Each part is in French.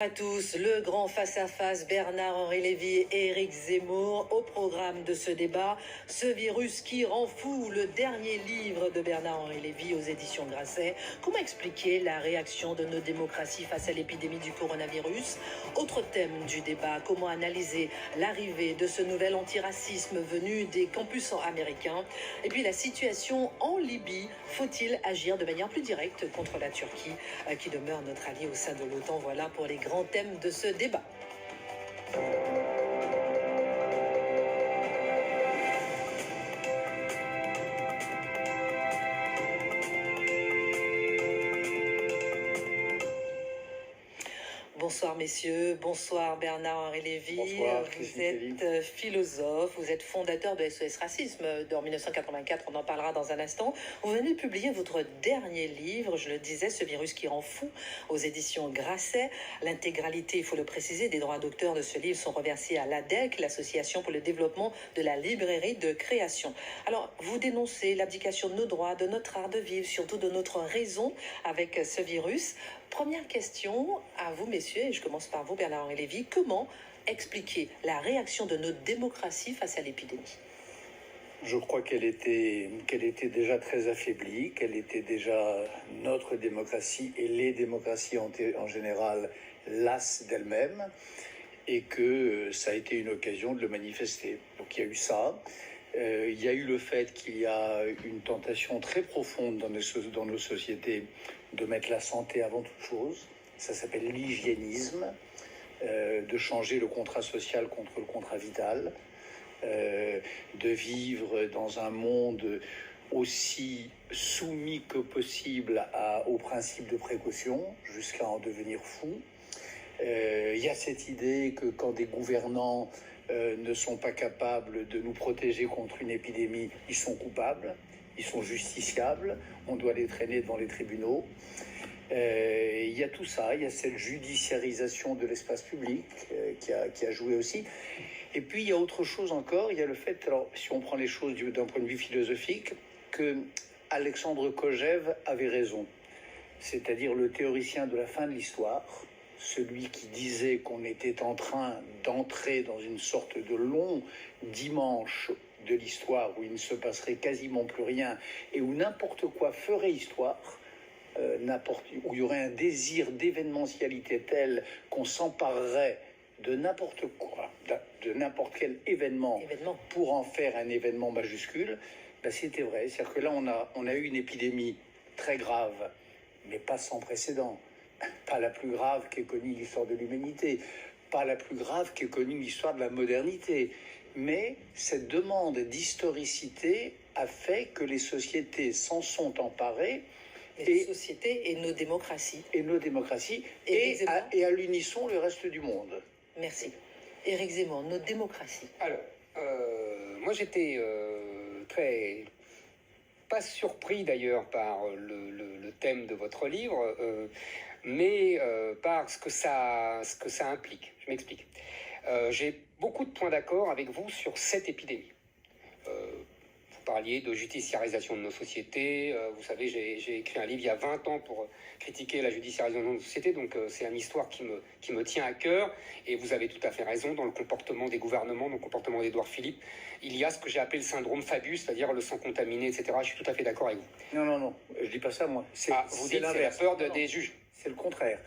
À tous, le grand face-à-face Bernard-Henri Lévy et Éric Zemmour au programme de ce débat. Ce virus qui rend fou, le dernier livre de Bernard-Henri Lévy aux éditions Grasset. Comment expliquer la réaction de nos démocraties face à l'épidémie du coronavirus? Autre thème du débat, comment analyser l'arrivée de ce nouvel antiracisme venu des campus américains? Et puis la situation en Libye, faut-il agir de manière plus directe contre la Turquie qui demeure notre allié au sein de l'OTAN? Voilà pour les grands thèmes de ce débat. Bonsoir messieurs, bonsoir Bernard-Henri Lévy. Bonsoir, vous êtes philosophe, vous êtes fondateur de SOS Racisme en 1984, on en parlera dans un instant. Vous venez de publier votre dernier livre, je le disais, Ce virus qui rend fou, aux éditions Grasset. L'intégralité, il faut le préciser, des droits d'auteur de ce livre sont reversés à l'ADEC, l'Association pour le développement de la librairie de création. Alors, vous dénoncez l'abdication de nos droits, de notre art de vivre, surtout de notre raison avec ce virus. Première question à vous, messieurs, et je commence par vous, Bernard-Henri Lévy. Comment expliquer la réaction de notre démocratie face à l'épidémie? Je crois qu'elle était déjà très affaiblie, qu'elle était déjà notre démocratie et les démocraties en général lasses d'elles-mêmes, et que ça a été une occasion de le manifester. Donc il y a eu ça. Il y a eu le fait qu'il y a une tentation très profonde dans nos sociétés de mettre la santé avant toute chose. Ça s'appelle l'hygiénisme, de changer le contrat social contre le contrat vital, de vivre dans un monde aussi soumis que possible aux principes de précaution, jusqu'à en devenir fou. Il y a cette idée que quand des gouvernants ne sont pas capables de nous protéger contre une épidémie, ils sont coupables, ils sont justiciables, on doit les traîner devant les tribunaux. Il y a tout ça, il y a cette judiciarisation de l'espace public qui a joué aussi. Et puis il y a autre chose encore, il y a le fait, alors si on prend les choses d'un point de vue philosophique, que Alexandre Kojève avait raison, c'est-à-dire le théoricien de la fin de l'histoire, celui qui disait qu'on était en train d'entrer dans une sorte de long dimanche de l'histoire où il ne se passerait quasiment plus rien et où n'importe quoi ferait histoire, où il y aurait un désir d'événementialité tel qu'on s'emparerait de n'importe quoi, de n'importe quel événement pour en faire un événement majuscule, ben c'était vrai. C'est-à-dire que là, on a eu une épidémie très grave, mais pas sans précédent. Pas la plus grave qu'ait connue l'histoire de l'humanité, pas la plus grave qu'ait connue l'histoire de la modernité. Mais cette demande d'historicité a fait que les sociétés s'en sont emparées. Les sociétés et nos démocraties. Et nos démocraties, et à l'unisson le reste du monde. Merci. Éric Zemmour, nos démocraties. Alors, moi j'étais très... pas surpris d'ailleurs par le thème de votre livre, mais par ce que ça implique. Je m'explique. J'ai beaucoup de points d'accord avec vous sur cette épidémie. Vous parliez de judiciarisation de nos sociétés. Vous savez, j'ai écrit un livre il y a 20 ans pour critiquer la judiciarisation de nos sociétés, donc c'est une histoire qui me tient à cœur, et vous avez tout à fait raison, dans le comportement des gouvernements, dans le comportement d'Édouard Philippe, il y a ce que j'ai appelé le syndrome Fabius, c'est-à-dire le sang contaminé, etc. Je suis tout à fait d'accord avec vous. Non, je dis pas ça, moi. Vous dites c'est la peur des juges. C'est le contraire.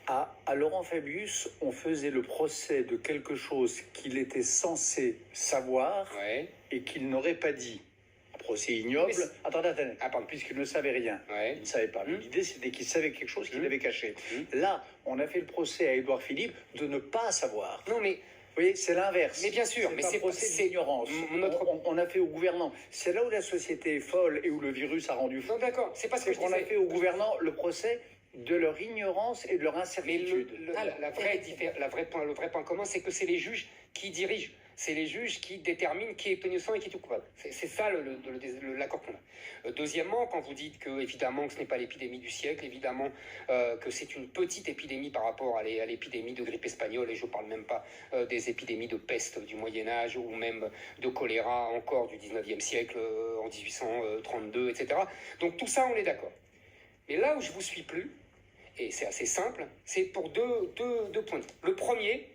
À Laurent Fabius, on faisait le procès de quelque chose qu'il était censé savoir et qu'il n'aurait pas dit. Procès ignoble. Attendez. Puisqu'il ne savait rien. Il ne savait pas. L'idée, c'était qu'il savait quelque chose qu'il avait caché. Là, on a fait le procès à Édouard Philippe de ne pas savoir. Non, mais... Vous voyez, c'est l'inverse. Mais bien sûr, mais c'est un procès d'ignorance. On a fait au gouvernant. C'est là où la société est folle et où le virus a rendu fou. Non, d'accord. C'est pas ce que je disais. On a fait au gouvernant le procès de leur ignorance et de leur incertitude. Mais le vrai point commun, c'est que c'est les juges qui dirigent. C'est les juges qui déterminent qui est innocent et qui est tout coupable. C'est ça l'accord qu'on a. Deuxièmement, quand vous dites que, évidemment, que ce n'est pas l'épidémie du siècle, évidemment que c'est une petite épidémie par rapport à l'épidémie de grippe espagnole, et je ne parle même pas des épidémies de peste du Moyen-Âge ou même de choléra encore du 19e siècle, en 1832, etc. Donc tout ça, on est d'accord. Mais là où je ne vous suis plus, et c'est assez simple, c'est pour deux points de vue. Le premier,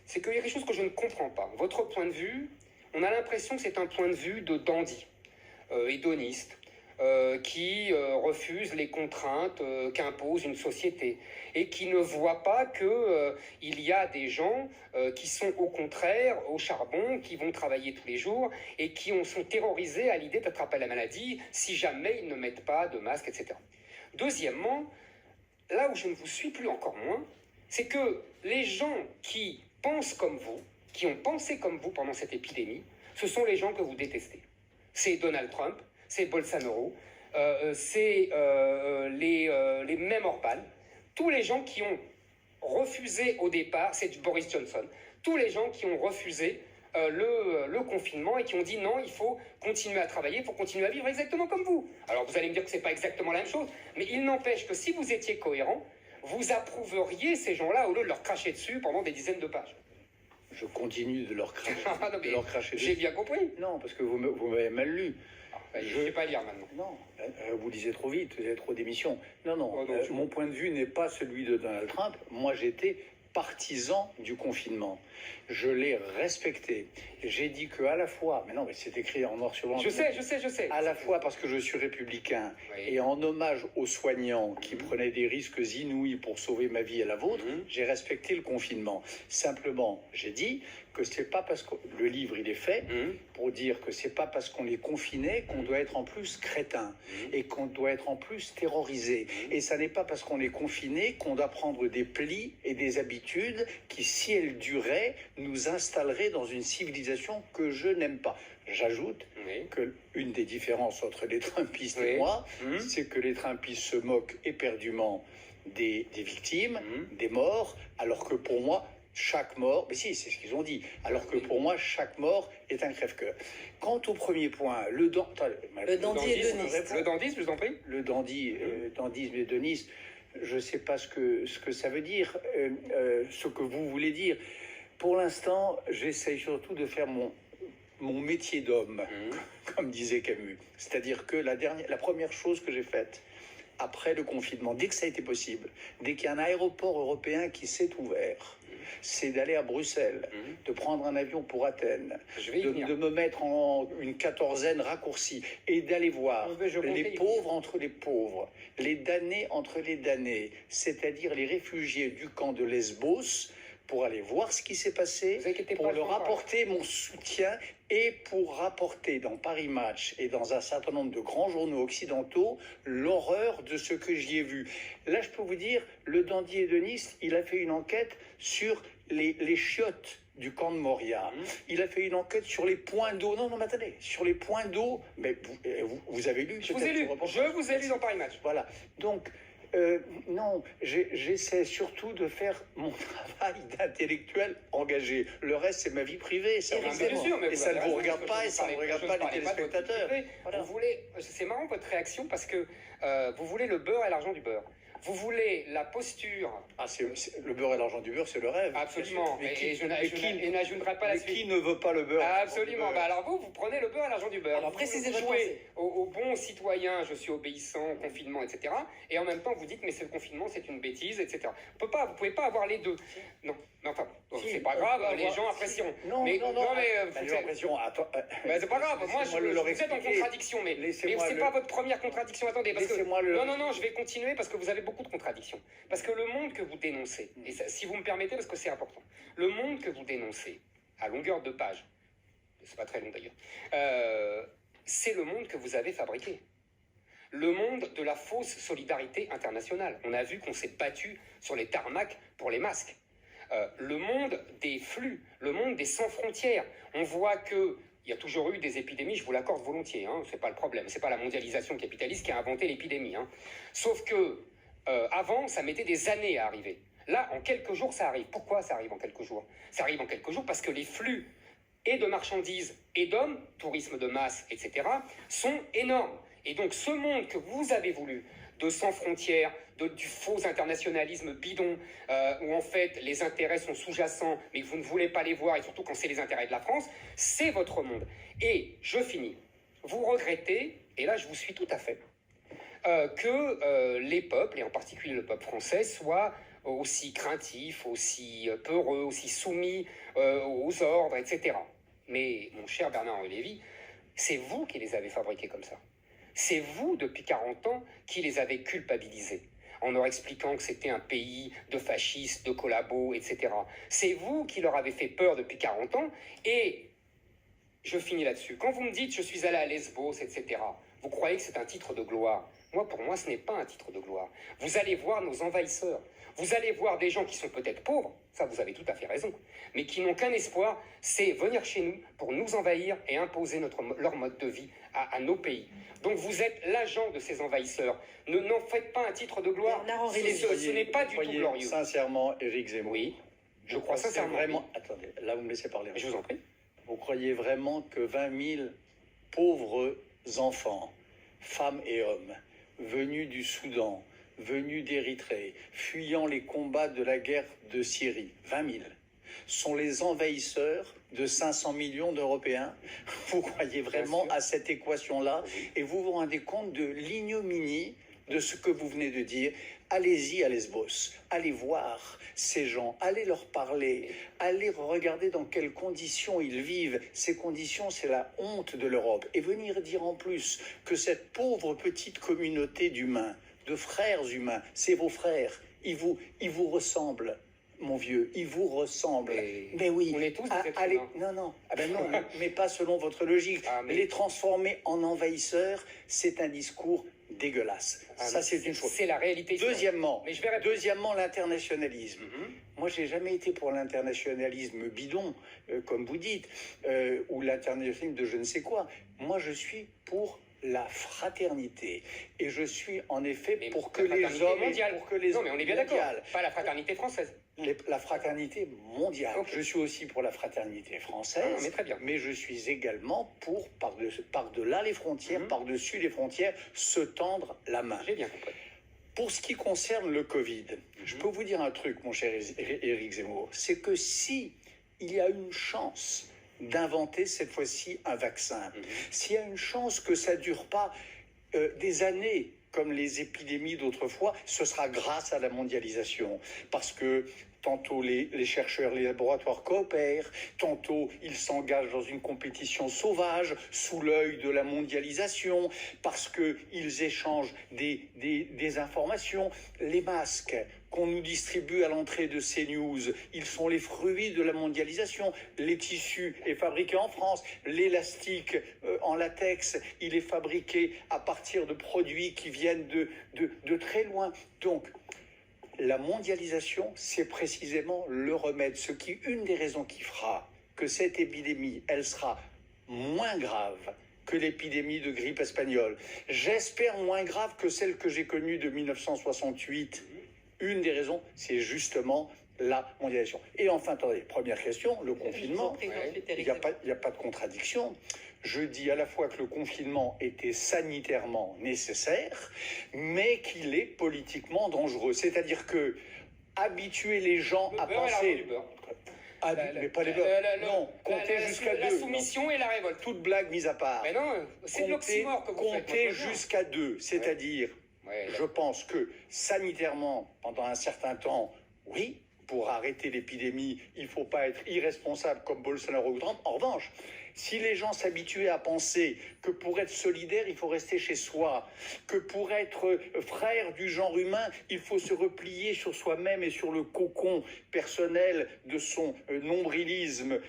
c'est qu'il y a quelque chose que je ne comprends pas. Votre point de vue, on a l'impression que c'est un point de vue de dandy, hédoniste, qui refuse les contraintes qu'impose une société et qui ne voit pas qu'il y a des gens qui sont au contraire au charbon, qui vont travailler tous les jours et qui sont terrorisés à l'idée d'attraper la maladie si jamais ils ne mettent pas de masque, etc. Deuxièmement, là où je ne vous suis plus encore moins, c'est que les gens qui pensent comme vous, qui ont pensé comme vous pendant cette épidémie, ce sont les gens que vous détestez. C'est Donald Trump, c'est Bolsonaro, c'est les mêmes Orban, tous les gens qui ont refusé au départ, c'est Boris Johnson, tous les gens qui ont refusé le confinement et qui ont dit non, il faut continuer à travailler, il faut continuer à vivre exactement comme vous. Alors vous allez me dire que ce n'est pas exactement la même chose, mais il n'empêche que si vous étiez cohérent, vous approuveriez ces gens-là au lieu de leur cracher dessus pendant des dizaines de pages. Je continue de leur cracher, J'ai bien compris. Non, parce que vous m'avez mal lu. Je ne vais pas lire maintenant. Non, vous lisez trop vite, vous avez trop d'émissions. Non, Oh, mon point de vue n'est pas celui de Donald Trump. Moi, j'étais partisan du confinement. Je l'ai respecté. J'ai dit qu'à la fois, mais c'est écrit en noir sur blanc. Je sais. À la fois parce que je suis républicain Oui. et en hommage aux soignants qui prenaient des risques inouïs pour sauver ma vie et la vôtre, j'ai respecté le confinement. Simplement, j'ai dit que c'est pas parce que le livre il est fait pour dire que c'est pas parce qu'on est confiné qu'on doit être en plus crétin et qu'on doit être en plus terrorisé. Et ça n'est pas parce qu'on est confiné qu'on doit prendre des plis et des habitudes qui, si elles duraient, nous installeraient dans une civilisation que je n'aime pas. J'ajoute que une des différences entre les Trumpistes et moi, c'est que les Trumpistes se moquent éperdument des victimes, des morts, alors que pour moi, chaque mort, mais si, c'est ce qu'ils ont dit, alors que pour moi, chaque mort est un crève-cœur. Quant au premier point, le dandisme, je vous en prie. Le dandisme et hédonisme, je ne sais pas ce que ça veut dire, ce que vous voulez dire. Pour l'instant, j'essaye surtout de faire mon métier d'homme, comme disait Camus. C'est-à-dire que la première chose que j'ai faite, après le confinement, dès que ça a été possible, dès qu'il y a un aéroport européen qui s'est ouvert, c'est d'aller à Bruxelles, de prendre un avion pour Athènes, de me mettre en une quatorzaine raccourcie et d'aller voir les pauvres entre les pauvres, les damnés entre les damnés, c'est-à-dire les réfugiés du camp de Lesbos, pour aller voir ce qui s'est passé, pour leur apporter mon soutien et pour rapporter dans Paris Match et dans un certain nombre de grands journaux occidentaux l'horreur de ce que j'y ai vu. Là, je peux vous dire, le dandy hédoniste, il a fait une enquête sur les chiottes du camp de Moria. Il a fait une enquête sur les points d'eau. Non, mais attendez, sur les points d'eau, mais vous avez lu. Je vous ai lu dans Paris Match. Voilà. Donc, non, j'essaie surtout de faire mon travail d'intellectuel engagé. Le reste, c'est ma vie privée. Ça, bien sûr, mais et ça ne vous regarde pas, et ça ne regarde pas les téléspectateurs. Voilà. C'est marrant votre réaction parce que vous voulez le beurre et l'argent du beurre. Vous voulez la posture... le beurre et l'argent du beurre, c'est le rêve. Absolument. Et je n'ajouterai pas la suite. Qui ne veut pas le beurre? Absolument. Alors vous prenez le beurre et l'argent du beurre. Alors précisez vous jouez au bon citoyen, je suis obéissant au confinement, etc. Et en même temps, vous dites, mais ce confinement, c'est une bêtise, etc. Vous ne pouvez pas avoir les deux. Non, mais enfin, c'est pas grave, les gens apprécieront. Non, mais c'est pas grave, moi, vous êtes en contradiction, mais c'est pas votre première contradiction. Attendez, parce que... Non, je vais continuer parce que vous avez beaucoup de contradictions. Parce que le monde que vous dénoncez, et ça, si vous me permettez, parce que c'est important, le monde que vous dénoncez, à longueur de page, c'est pas très long d'ailleurs, c'est le monde que vous avez fabriqué. Le monde de la fausse solidarité internationale. On a vu qu'on s'est battu sur les tarmacs pour les masques. Le monde des flux, le monde des sans frontières. On voit que il y a toujours eu des épidémies, je vous l'accorde volontiers, c'est pas le problème, c'est pas la mondialisation capitaliste qui a inventé l'épidémie. Sauf que avant, ça mettait des années à arriver. Là, en quelques jours, ça arrive. Pourquoi ça arrive en quelques jours? Ça arrive en quelques jours parce que les flux et de marchandises et d'hommes, tourisme de masse, etc., sont énormes. Et donc ce monde que vous avez voulu, de sans frontières, du faux internationalisme bidon, où en fait les intérêts sont sous-jacents, mais que vous ne voulez pas les voir, et surtout quand c'est les intérêts de la France, c'est votre monde. Et je finis. Vous regrettez, et là je vous suis tout à fait, que les peuples, et en particulier le peuple français, soient aussi craintifs, aussi peureux, aussi soumis aux ordres, etc. Mais, mon cher Bernard-Henri Lévy, c'est vous qui les avez fabriqués comme ça. C'est vous, depuis 40 ans, qui les avez culpabilisés, en leur expliquant que c'était un pays de fascistes, de collabos, etc. C'est vous qui leur avez fait peur depuis 40 ans, et je finis là-dessus. Quand vous me dites « je suis allé à Lesbos », etc., vous croyez que c'est un titre de gloire. Moi, pour moi, ce n'est pas un titre de gloire. Vous allez voir nos envahisseurs. Vous allez voir des gens qui sont peut-être pauvres, ça vous avez tout à fait raison, mais qui n'ont qu'un espoir, c'est venir chez nous pour nous envahir et imposer leur mode de vie à nos pays. Donc vous êtes l'agent de ces envahisseurs. N'en faites pas un titre de gloire. Ce n'est pas du tout glorieux. Sincèrement, Éric Zemmour. Oui, je crois sincèrement. Vraiment... Attendez, là vous me laissez parler. Je vous en prie. Vous croyez vraiment que 20 000 pauvres enfants, femmes et hommes, venus du Soudan, venus d'Érythrée, fuyant les combats de la guerre de Syrie, 20 000, sont les envahisseurs de 500 millions d'Européens? Vous croyez vraiment à cette équation-là? Et vous vous rendez compte de l'ignominie de ce que vous venez de dire? Allez-y à Lesbos, allez voir ces gens, allez leur parler, allez regarder dans quelles conditions ils vivent. Ces conditions, c'est la honte de l'Europe. Et venir dire en plus que cette pauvre petite communauté d'humains, de frères humains, c'est vos frères, ils vous ressemblent. Mon vieux, ils vous ressemblent. Mais oui. On est tous des êtres allez, humains. non, mais pas selon votre logique. Les transformer en envahisseurs, c'est un discours dégueulasse. Ça, c'est une chose. C'est la réalité. Deuxièmement, l'internationalisme. Moi, j'ai jamais été pour l'internationalisme bidon, comme vous dites, ou l'internationalisme de je ne sais quoi. Moi, je suis pour la fraternité. Et je suis en effet pour que les hommes... Non, mais on est bien d'accord. Pas la fraternité française. La fraternité mondiale. Okay. Je suis aussi pour la fraternité française, mais très bien. Mais je suis également pour, par-delà les frontières, par-dessus les frontières, se tendre la main. J'ai bien compris. Pour ce qui concerne le Covid, je peux vous dire un truc, mon cher Éric Zemmour, c'est que si il y a une chance d'inventer cette fois-ci un vaccin, s'il y a une chance que ça ne dure pas des années, comme les épidémies d'autrefois, ce sera grâce à la mondialisation. Parce que tantôt les chercheurs, les laboratoires coopèrent, tantôt ils s'engagent dans une compétition sauvage sous l'œil de la mondialisation, parce qu'ils échangent des informations. Les masques qu'on nous distribue à l'entrée de CNews, ils sont les fruits de la mondialisation. Les tissus est fabriqué en France, l'élastique en latex, il est fabriqué à partir de produits qui viennent de très loin. Donc, la mondialisation, c'est précisément le remède. Une des raisons qui fera que cette épidémie, elle sera moins grave que l'épidémie de grippe espagnole. J'espère moins grave que celle que j'ai connue de 1968. Une des raisons, c'est justement la mondialisation. Et enfin, attendez, première question, le confinement. Il n'y a pas de contradiction. Je dis à la fois que le confinement était sanitairement nécessaire, mais qu'il est politiquement dangereux. C'est-à-dire que habituer les gens à penser... mais pas les beurres. Non, comptez jusqu'à 2. La soumission et la révolte. Toute blague mise à part. Mais non, c'est de l'oxymore que vous faites. Comptez jusqu'à 2, c'est-à-dire, je pense que sanitairement, pendant un certain temps, oui, pour arrêter l'épidémie, il ne faut pas être irresponsable comme Bolsonaro ou Trump. En revanche, si les gens s'habituaient à penser que pour être solidaire, il faut rester chez soi, que pour être frère du genre humain, il faut se replier sur soi-même et sur le cocon personnel de son nombrilisme,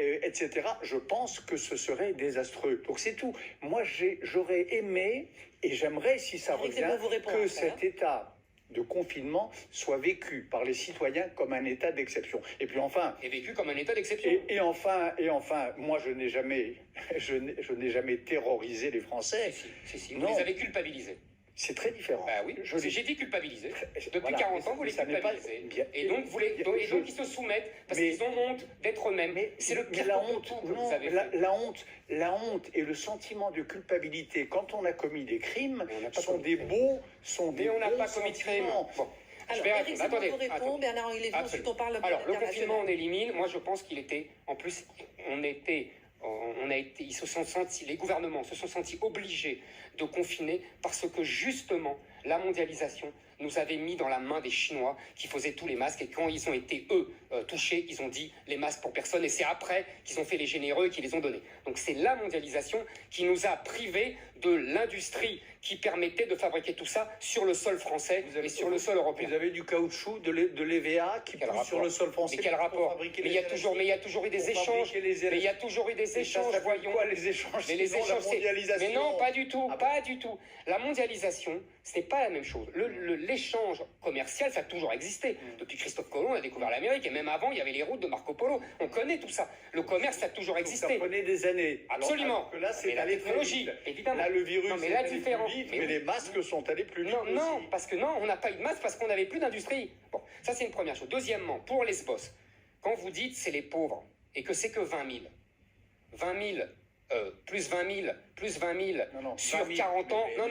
etc., je pense que ce serait désastreux. Donc c'est tout. Moi, j'aurais aimé, et j'aimerais, si ça revient, que cet état de confinement soit vécu par les citoyens comme un état d'exception. Et puis enfin... Et vécu comme un état d'exception. Et enfin, moi je n'ai jamais terrorisé les Français. Si, vous les avez culpabilisés. C'est très différent. Bah oui, j'ai dit culpabiliser. Depuis 40 ans, vous les culpabilisez. Et donc, ils se soumettent parce qu'ils ont honte d'être eux-mêmes. C'est le pire que vous avez fait. La honte et le sentiment de culpabilité quand on a commis des crimes sont des beaux sentiments. Mais on n'a pas commis de crime. Bon. Alors, Éric Zemmour vous répond, Bernard-Henri Lévy, ensuite on parle un peu Alors, le confinement, on élimine. Moi, je pense qu'il était, en plus, on était ils se sont sentis, les gouvernements se sont sentis obligés de confiner parce que justement la mondialisation nous avait mis dans la main des Chinois qui faisaient tous les masques, et quand ils ont été eux touchés, ils ont dit les masques pour personne, et c'est après qu'ils ont fait les généreux et qu'ils les ont donnés. Donc c'est la mondialisation qui nous a privés de l'industrie qui permettait de fabriquer tout ça sur le sol français et sur le sol européen. Vous avez du caoutchouc, de l'EVA qui pousse sur le sol français. Mais quel rapport? Mais il y a toujours eu des échanges. Mais il y a toujours eu des échanges, voyons. Quoi, les échanges? Mais les échanges, la mondialisation. mais non, pas du tout, Ah, pas du tout. La mondialisation, ce n'est pas la même chose. L'échange commercial, ça a toujours existé. Depuis Christophe Colomb, on a découvert l'Amérique, et même avant, il y avait les routes de Marco Polo. On connaît tout ça. Le commerce, ça a toujours existé. Ça prenait des années. Absolument. Alors que là, c'est la allé très technologie, vite. évidemment. Là, le virus non, mais est là, allé différent. plus vite, mais oui. les masques sont allés plus vite Non, aussi. non, parce que non, on n'a pas eu de masque parce qu'on n'avait plus d'industrie. Bon, ça c'est une première chose. Deuxièmement, pour Lesbos, quand vous dites c'est les pauvres et que c'est que 20 000, 20 000, plus 20 000, plus 20 000 Non, sur 20 000, 40 ans. mais-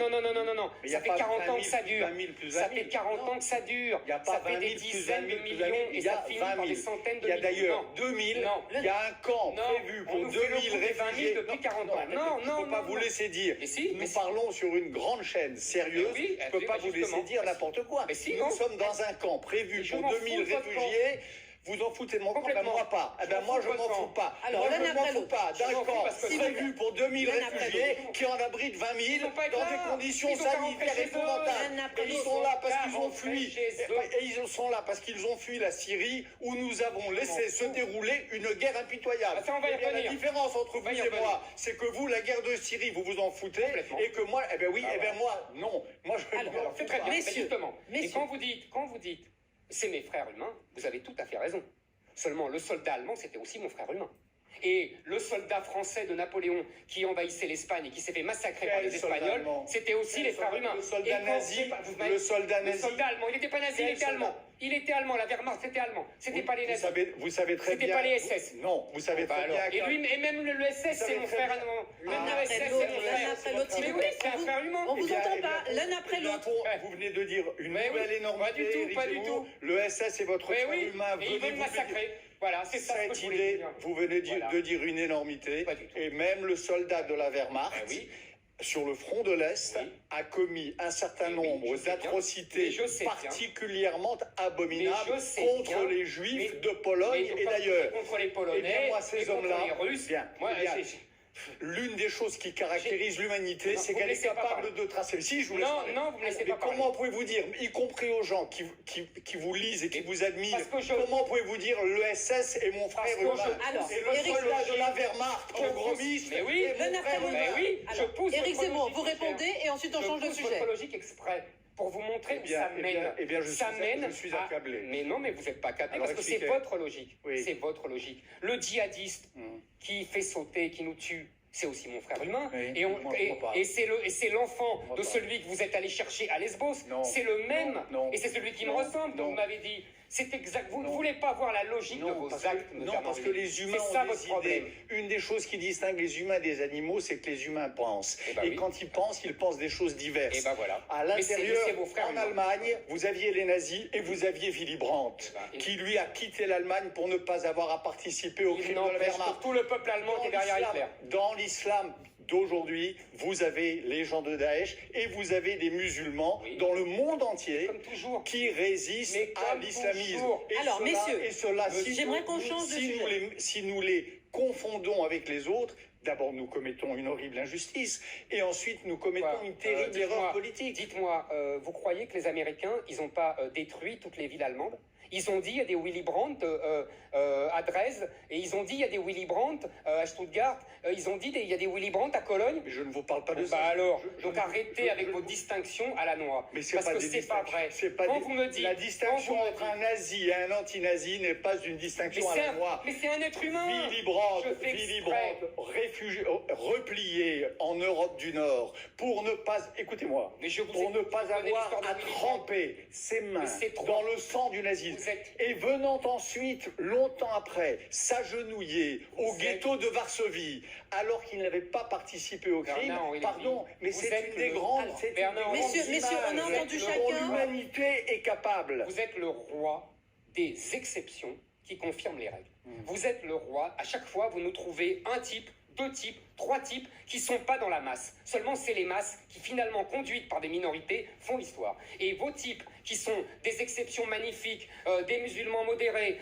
Non. Mais y a Ça fait pas 40 20 000 ans que ça plus dure. 20 000 plus Ça 20 000. fait 40 ans que ça dure. Il y a pas Ça fait 20 000 des plus dizaines 20 de 000 plus millions 20 000. et Il y a ça finit 20 par 000. des centaines de Il y a millions. d'ailleurs Non. 2000. Non. Il y a un camp Non. prévu On pour nous fait le 2000 coup des 20 000 réfugiés. depuis 40 ans. arrêtez, Non, je ne peux pas non, vous non. laisser dire. Mais si, Nous mais si. parlons sur une grande chaîne sérieuse. Oui, je ne peux pas vous laisser justement. dire Mais si. n'importe quoi. Mais si, Nous non. sommes dans un camp Mais prévu je pour m'en 2000 fous de votre réfugiés. Vous en foutez de mon camp? Ben Complètement. moi pas. Eh ben Je moi m'en je fous de m'en votre fous camp. pas. Alors, Moi l'un je m'en après fous l'autre. pas Je d'un m'en fous camp parce que prévu pour 2000 l'un après réfugiés l'autre. qui en abrite 20 000 Ils ont pas été dans là. des conditions Ils ont qu'à rentrer sanitaires chez eux. épouvantables. L'un après Et ils l'autre. sont là parce Qu'à qu'ils ont rentrer fui. chez eux. Et ils sont là parce qu'ils ont fui la Syrie où nous avons laissé se dérouler une guerre impitoyable. Ah, ça, on va y Eh bien, la revenir. différence entre On va vous y et revenir. moi, c'est que vous, la guerre de Syrie, vous vous en foutez, Complètement. et que moi, eh ben oui, Ah, eh ben ouais. moi, non. Moi, je Alors, m'en Alors, c'est fous très pas. bien, mais Messieurs, justement. Et messieurs. quand vous dites, c'est mes frères humains, vous avez tout à fait raison. Seulement, le soldat allemand, c'était aussi mon frère humain. Et le soldat français de Napoléon qui envahissait l'Espagne et qui s'est fait massacrer par Quel les soldat Espagnols, allemand? c'était aussi Quel les frères soldat- humains. le soldat Et quand nazi, c'est pas- vous m'avez- le soldat nazi. Le soldat allemand, il n'était pas nazi, Quel il était allemand. soldat? Il était allemand, la Wehrmacht, c'était allemand. C'était pas les Vous nazis. savez très C'était bien. pas les SS. Non, vous savez Bah très alors, bien. et lui, et même le SS, Vous c'est savez mon très frère bien. allemand. L'un Même le après SS, c'est l'autre, mon l'un frère. après l'autre, s'il Mais vous oui, plaît. c'est un frère humain. On vous Eh bien, entend eh bien, pas, l'un après l'autre. Vous venez de dire une Mais nouvelle oui, énormité. pas du tout, Éric pas du Zemmour. tout. Le SS est votre Mais frère oui, humain. et ils veulent massacrer. Voilà, c'est ça ce que Cette je voulais idée, dire. vous venez Voilà. de dire une énormité. Pas du tout. Et même le soldat de la Wehrmacht, Ah oui. sur le front de l'Est, Oui. a commis un certain Oui, nombre je sais bien. d'atrocités Mais je sais bien. particulièrement abominables Mais je sais contre bien. les Juifs Mais- de Pologne Mais et d'ailleurs. contre les Eh bien, Polonais, moi, ces et contre hommes-là, les Russes. bien, Moi, eh bien, j'ai- L'une des choses qui caractérise l'humanité, Non, c'est vous qu'elle me est laissez pas capable parler. de tracer. Si, je vous laisse Non, parler. non, vous me laissez Mais pas parler. comment pouvez-vous dire, y compris aux gens qui vous lisent et qui vous admirent, Parce que je- comment pouvez-vous dire le SS est mon frère Parce que humain je- Alors, et le Éric soldat Zemmour. de la Wehrmacht, Je pogromiste, pousse. Mais oui. est mon L'un frère après l'autre. humain. Mais oui, je Alors, pousse Éric votre Zemmour, logique, vous répondez et ensuite on Je change de pousse sujet. votre logique exprès pour vous montrer Eh où bien, ça eh mène. bien, eh bien, je ça suis- mène je suis à- accablé. Mais non, mais vous n'êtes pas accablé Alors, parce que c'est expliquez. votre logique. Oui. C'est votre logique. Le djihadiste Hum. qui fait sauter, qui nous tue, c'est aussi mon frère humain. Oui, et moi, je crois pas. et c'est l'enfant Je crois de pas. celui que vous êtes allé chercher à Lesbos. Non. C'est le même. Non, non. Et c'est celui qui me Non, ressemble, non. comme vous m'avez dit. C'est exact. Vous ne Non. voulez pas voir la logique de vos parce actes. que, non, parce que les humains C'est ça ont votre des problème. idées. Une des choses qui distingue les humains des animaux, c'est que les humains pensent. Eh ben et oui. quand ils pensent des choses diverses. Et ben voilà. À Mais c'est l'intérieur, vos frères en humains. Allemagne, vous aviez les nazis et vous aviez Willy Brandt, Eh ben, et- qui lui a quitté l'Allemagne pour ne pas avoir à participer au Il crime de la n'empêche Wehrmacht. que tout le peuple allemand qui est derrière Hitler. Dans l'islam d'aujourd'hui, vous avez les gens de Daesh et vous avez des musulmans Oui. dans le monde entier Comme toujours. qui résistent Mais à comme l'islamisme. toujours. Et Alors, cela- messieurs, et cela, j'aimerais qu'on change de si nous sujet. si nous les confondons avec les autres, d'abord nous commettons une horrible injustice et ensuite nous commettons Quoi une terrible Dites-moi- erreur politique. Dites-moi, vous croyez que les Américains, ils n'ont pas détruit toutes les villes allemandes? Ils ont dit il y a des Willy Brandt à Dresde, et ils ont dit il y a des Willy Brandt à Stuttgart, ils ont dit il y a des Willy Brandt à Cologne. Mais je ne vous parle pas de Bah ça. alors, Je- donc je- arrêtez je- avec je- vos distinctions à la noix. Mais c'est parce pas que des c'est pas distinctions. vrai. C'est pas Quand des- vous me dites, la distinction quand vous me entre un dites- nazi et un anti-nazi n'est pas une mais distinction à c'est la noix. un être humain. Willy Brandt, Je fais Willy exprès. Brandt, replié en Europe du Nord pour ne pas, écoutez-moi, Mais je vous pour ai- ne pas je connais avoir l'histoire de à Willy tremper ses mains Mais c'est trop. dans le sang du nazisme. Vous êtes- Et venant ensuite, longtemps après, s'agenouiller au Vous ghetto de Varsovie, alors qu'il n'avait pas participé au crime, Bernard-Henri pardon, Lévy, mais vous c'est êtes une des le- grandes, Alors, c'est une des Bernard-Henri- grandes Messieurs, on a images entendu dont chacun. l'humanité est capable. Vous êtes le roi des exceptions qui confirment les règles. Vous êtes le roi. À chaque fois, vous nous trouvez un type 2 types, 3 types qui sont pas dans la masse. Seulement, c'est les masses qui, finalement, conduites par des minorités, font l'histoire. Et vos types, qui sont des exceptions magnifiques, des musulmans modérés,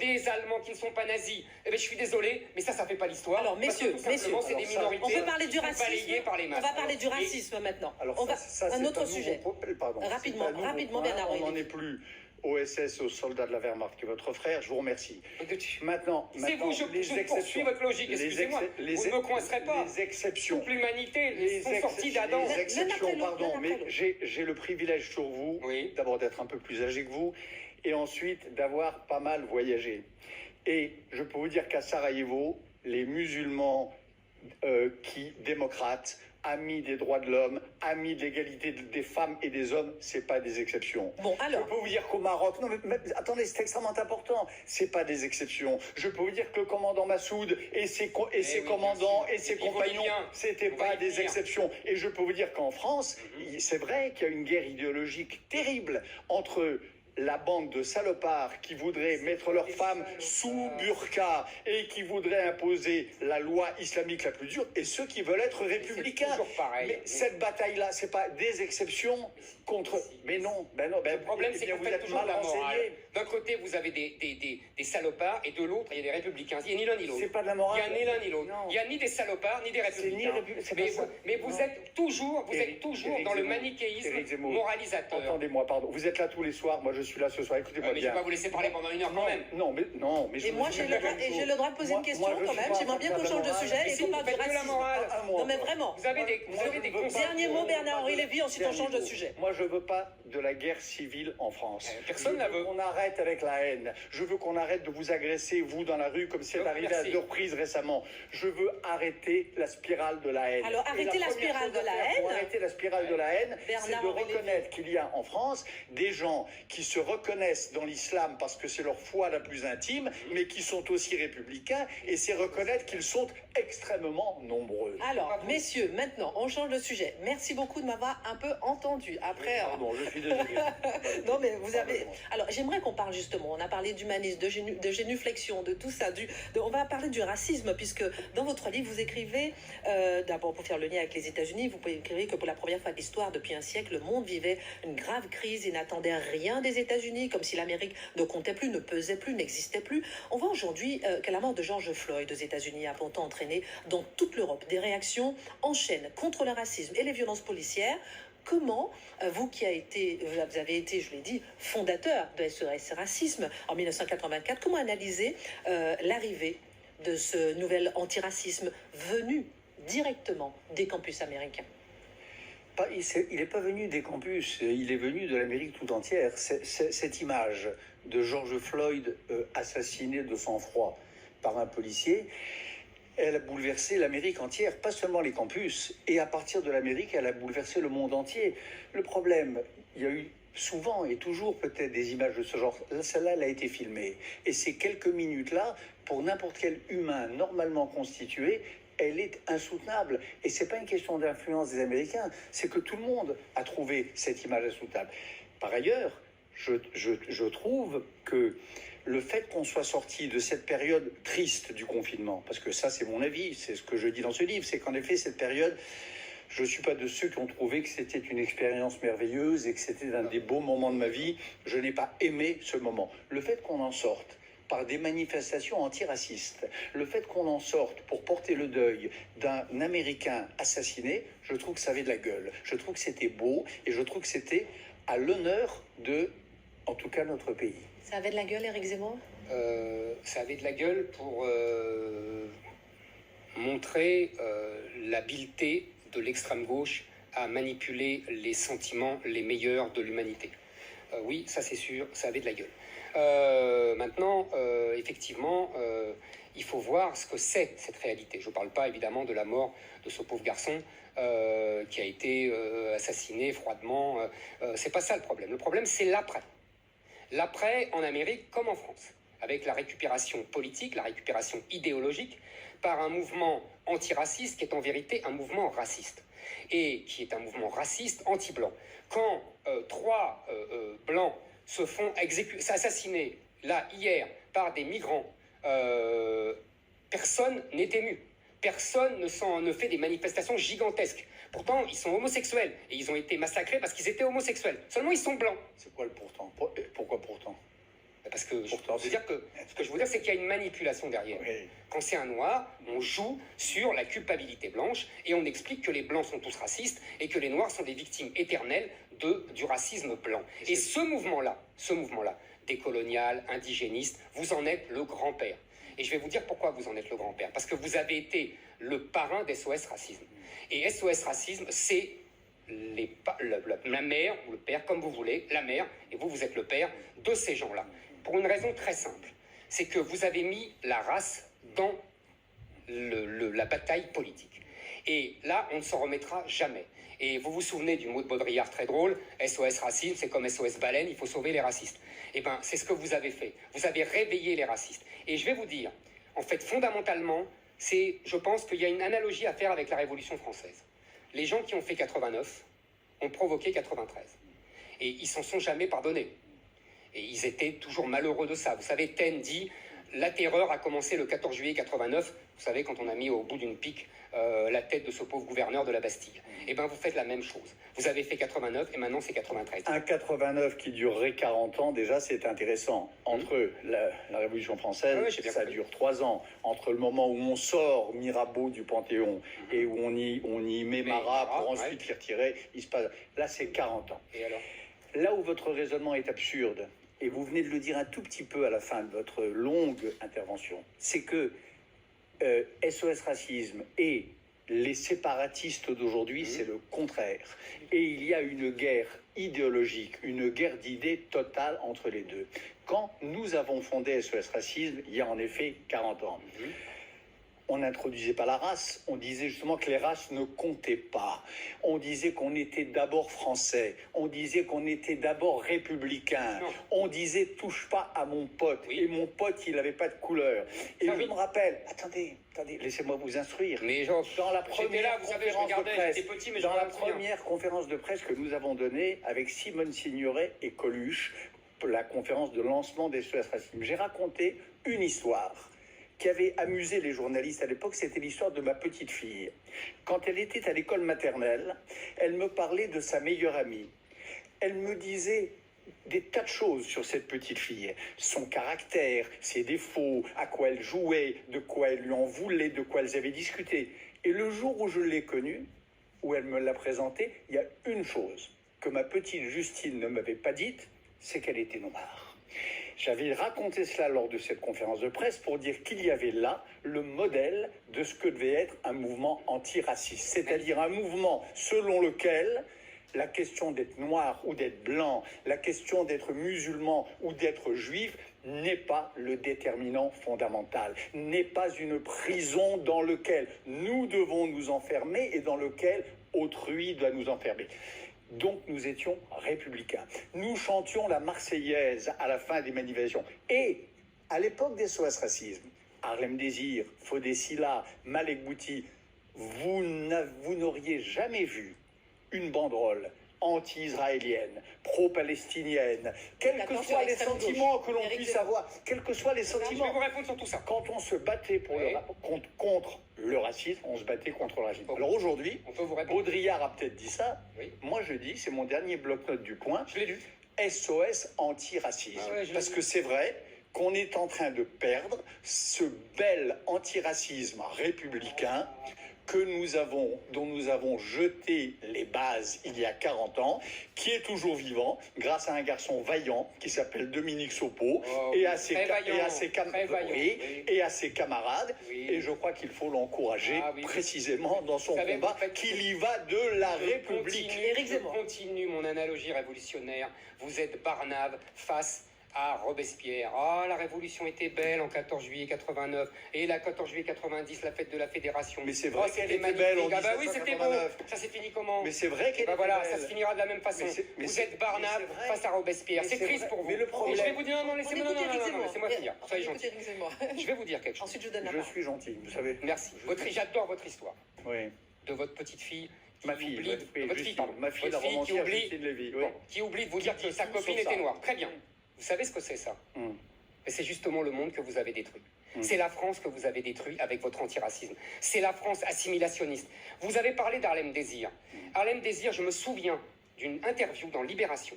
des Allemands qui ne sont pas nazis, eh bien, je suis désolé, mais ça fait pas l'histoire. Alors, messieurs, parce que, tout simplement, c'est des minorités. On peut parler du racisme. Balayées par les masses. On va parler du racisme maintenant. Alors, On va c'est un autre un nouveau sujet. Pardon, Rapidement, c'est un nouveau rapidement, point. Bernard On n'en Henry. est plus au SS, aux soldats de la Wehrmacht, qui est votre frère. Je vous remercie. Maintenant, C'est vous, je poursuis votre logique, excusez-moi. Vous ne me coincerez pas. Les exceptions. Toute l'humanité sont sortis d'Adam. Les exceptions, l'un après pardon, l'autre, mais l'un après j'ai le privilège sur vous, Oui. d'abord d'être un peu plus âgé que vous, et ensuite d'avoir pas mal voyagé. Et je peux vous dire qu'à Sarajevo, les musulmans démocrates, amis des droits de l'homme, amis de l'égalité des femmes et des hommes, c'est pas des exceptions. Bon, alors. Je peux vous dire qu'au Maroc, non mais attendez, c'est extrêmement important, c'est pas des exceptions. Je peux vous dire que le commandant Massoud et ses commandants et ses compagnons, c'était pas des exceptions. Et je peux vous dire qu'en France, c'est vrai qu'il y a une guerre idéologique terrible entre la bande de salopards qui voudraient mettre leurs femmes sous burqa et qui voudraient imposer la loi islamique la plus dure, et ceux qui veulent être républicains. C'est toujours pareil. Mais cette bataille-là, c'est pas des exceptions contre... Mais non, le problème, c'est que vous faites toujours mal de la morale. renseigné. D'un côté, vous avez des salopards, et de l'autre, il y a des républicains. Il n'y a ni l'un ni l'autre. C'est pas de la morale. Il n'y a ni l'un ni l'autre. Non. Il n'y a ni des salopards, ni des républicains. Mais vous Non. êtes toujours, Éric dans Zemmour. le manichéisme Éric Zemmour. moralisateur. Entendez-moi, pardon. Vous êtes là tous les soirs, moi je suis là ce soir. Écoutez-moi Mais je bien. ne vais pas vous laisser parler pendant 1 heure quand même. Non, mais Et moi, j'ai le droit de poser une question quand même. J'aimerais bien qu'on change de sujet et qu'on parle du faites que la racisme. morale. Non, mais vraiment. Vous avez des conseils. Dernier mot, Bernard-Henri Lévy, ensuite on change de sujet. Moi, je veux pas de la guerre civile en France. Personne Je la veux veut. qu'on arrête avec la haine. Je veux qu'on arrête de vous agresser, vous, dans la rue, comme c'est arrivé à Merci. 2 reprises récemment. Je veux arrêter la spirale de la haine. Alors, Et arrêter la première spirale chose de la à faire pour haine, arrêter la spirale de la haine, c'est Bernard de Henri Lévy. reconnaître qu'il y a en France des gens qui se reconnaissent dans l'islam parce que c'est leur foi la plus intime, mais qui sont aussi républicains, et c'est reconnaître qu'ils sont extrêmement nombreux. Alors, messieurs, maintenant, on change de sujet. Merci beaucoup de m'avoir un peu entendu. Après, Pardon, je suis désolé. non, mais vous avez... Alors, j'aimerais qu'on parle justement, on a parlé d'humanisme, de génuflexion, de tout ça. On va parler du racisme, puisque dans votre livre, vous écrivez, d'abord pour faire le lien avec les États-Unis, vous écrivez que pour la première fois de l'histoire, depuis un siècle, le monde vivait une grave crise et n'attendait rien des États-Unis, comme si l'Amérique ne comptait plus, ne pesait plus, n'existait plus. On voit aujourd'hui que la mort de George Floyd aux États-Unis a longtemps entraîné dans toute l'Europe des réactions en chaîne contre le racisme et les violences policières. Comment, vous qui vous avez été, je l'ai dit, fondateur de SOS Racisme en 1984, comment analyser l'arrivée de ce nouvel antiracisme venu directement des campus américains? Il n'est pas venu des campus, il est venu de l'Amérique tout entière. Cette image de George Floyd assassiné de sang-froid par un policier, elle a bouleversé l'Amérique entière, pas seulement les campus. Et à partir de l'Amérique, elle a bouleversé le monde entier. Le problème, il y a eu souvent et toujours peut-être des images de ce genre. Celle-là, elle a été filmée. Et ces quelques minutes-là, pour n'importe quel humain normalement constitué, elle est insoutenable. Et c'est pas une question d'influence des Américains, c'est que tout le monde a trouvé cette image insoutenable. Par ailleurs, je trouve que le fait qu'on soit sorti de cette période triste du confinement, parce que ça c'est mon avis, c'est ce que je dis dans ce livre, c'est qu'en effet cette période, je ne suis pas de ceux qui ont trouvé que c'était une expérience merveilleuse et que c'était un des beaux moments de ma vie. Je n'ai pas aimé ce moment. Le fait qu'on en sorte par des manifestations antiracistes, le fait qu'on en sorte pour porter le deuil d'un Américain assassiné, je trouve que ça avait de la gueule. Je trouve que c'était beau et je trouve que c'était à l'honneur de, en tout cas, notre pays. Ça avait de la gueule, Éric Zemmour? Ça avait de la gueule pour montrer l'habileté de l'extrême gauche à manipuler les sentiments les meilleurs de l'humanité. Oui, ça c'est sûr, ça avait de la gueule. Maintenant, effectivement, il faut voir ce que c'est cette réalité. Je ne parle pas évidemment de la mort de ce pauvre garçon qui a été assassiné froidement. C'est pas ça le problème. Le problème, c'est l'après. L'après en Amérique comme en France, avec la récupération politique, la récupération idéologique par un mouvement antiraciste qui est en vérité un mouvement raciste et qui est un mouvement raciste anti-blanc. Quand 3 blancs se font assassiner là hier par des migrants, personne n'est ému. personne ne fait des manifestations gigantesques. Pourtant, ils sont homosexuels et ils ont été massacrés parce qu'ils étaient homosexuels. Seulement, ils sont blancs. C'est quoi le pourtant? Pourquoi pourtant? Parce que Pourtant, ce que je veux dire, c'est qu'il y a une manipulation derrière. Oui. Quand c'est un noir, on joue sur la culpabilité blanche et on explique que les blancs sont tous racistes et que les noirs sont des victimes éternelles du racisme blanc. Et ce mouvement-là, décolonial, indigéniste, vous en êtes le grand-père. Et je vais vous dire pourquoi vous en êtes le grand-père. Parce que vous avez été le parrain d'SOS Racisme. Et SOS Racisme, c'est la mère ou le père, comme vous voulez, la mère, et vous êtes le père de ces gens-là. Pour une raison très simple, c'est que vous avez mis la race dans la bataille politique. Et là, on ne s'en remettra jamais. Et vous vous souvenez du mot de Baudrillard très drôle, SOS Racisme, c'est comme SOS Baleine, il faut sauver les racistes. Eh bien, c'est ce que vous avez fait. Vous avez réveillé les racistes. Et je vais vous dire, en fait, fondamentalement, je pense qu'il y a une analogie à faire avec la Révolution française. Les gens qui ont fait 89 ont provoqué 93. Et ils s'en sont jamais pardonnés. Et ils étaient toujours malheureux de ça. Vous savez, Taine dit, la terreur a commencé le 14 juillet 89, vous savez, quand on a mis au bout d'une pique la tête de ce pauvre gouverneur de la Bastille. Eh bien, vous faites la même chose. Vous avez fait 89 et maintenant c'est 93. Un 89 qui durerait 40 ans, déjà, c'est intéressant. Entre la Révolution française, ça dure 3 ans. Entre le moment où on sort Mirabeau du Panthéon et où on y met Marat pour ensuite l'y retirer, il se passe... Là, c'est 40 ans. Et alors ? Là où votre raisonnement est absurde, et vous venez de le dire un tout petit peu à la fin de votre longue intervention, c'est que SOS Racisme et les séparatistes d'aujourd'hui, c'est le contraire. Et il y a une guerre idéologique, une guerre d'idées totale entre les deux. Quand nous avons fondé SOS Racisme, il y a en effet 40 ans. On n'introduisait pas la race, on disait justement que les races ne comptaient pas. On disait qu'on était d'abord français, on disait qu'on était d'abord républicain, on disait « touche pas à mon pote ». Et mon pote, il n'avait pas de couleur. Et je me rappelle, attendez, laissez-moi vous instruire. Mais genre, dans la première première conférence de presse que nous avons donnée avec Simone Signoret et Coluche, la conférence de lancement des SOS Racisme, j'ai raconté une histoire qui avait amusé les journalistes à l'époque, c'était l'histoire de ma petite fille. Quand elle était à l'école maternelle, elle me parlait de sa meilleure amie. Elle me disait des tas de choses sur cette petite fille. Son caractère, ses défauts, à quoi elle jouait, de quoi elle lui en voulait, de quoi elles avaient discuté. Et le jour où je l'ai connue, où elle me l'a présentée, il y a une chose que ma petite Justine ne m'avait pas dite, c'est qu'elle était noire. J'avais raconté cela lors de cette conférence de presse pour dire qu'il y avait là le modèle de ce que devait être un mouvement antiraciste, c'est-à-dire un mouvement selon lequel la question d'être noir ou d'être blanc, la question d'être musulman ou d'être juif n'est pas le déterminant fondamental, n'est pas une prison dans laquelle nous devons nous enfermer et dans laquelle autrui doit nous enfermer. Donc nous étions républicains. Nous chantions la Marseillaise à la fin des manifestations. Et à l'époque des SOS Racisme, Harlem Désir, Fodé Silla, Malek Bouti, vous n'auriez jamais vu une banderole anti-israélienne, pro-palestinienne, quels que soient les sentiments que l'on puisse avoir, quels que soient les sentiments. Je vais vous répondre sur tout ça. Quand on se battait contre le racisme, on se battait contre le racisme. Alors aujourd'hui, Baudrillard a peut-être dit ça. Oui. Moi je dis, c'est mon dernier bloc-notes du Point. Je l'ai lu. SOS anti-racisme. Parce que c'est vrai qu'on est en train de perdre ce bel antiracisme républicain dont nous avons jeté les bases il y a 40 ans, qui est toujours vivant, grâce à un garçon vaillant qui s'appelle Dominique Sopo, et à ses camarades. Oui. Et je crois qu'il faut l'encourager précisément dans son combat, qu'il y va de la République. Je continue mon analogie révolutionnaire. Vous êtes Barnave face à Robespierre. Ah, la révolution était belle en 14 juillet 89. Et la 14 juillet 90, la fête de la Fédération. Mais c'est vrai qu'elle était belle en 1789. Oui, c'était beau. Ça s'est fini comment? Mais c'est vrai qu'elle était voilà, belle. Ça se finira de la même façon. Vous êtes Barnave face à Robespierre. C'est triste pour vous. Mais le problème... je vais vous dire, non, laissez-moi finir. Soyez gentil. Je vais vous dire quelque chose. Ensuite, je donne la parole. Je suis gentil, vous savez. Merci. J'adore votre histoire. Oui. De votre petite fille. Ma fille, la romancière Justine Lévy. Qui oublie de vous dire que sa copine était noire. Très bien. Vous savez ce que c'est ça? Mais c'est justement le monde que vous avez détruit. C'est la France que vous avez détruit avec votre antiracisme. C'est la France assimilationniste. Vous avez parlé d'Harlem Désir. Harlem Désir, je me souviens d'une interview dans Libération,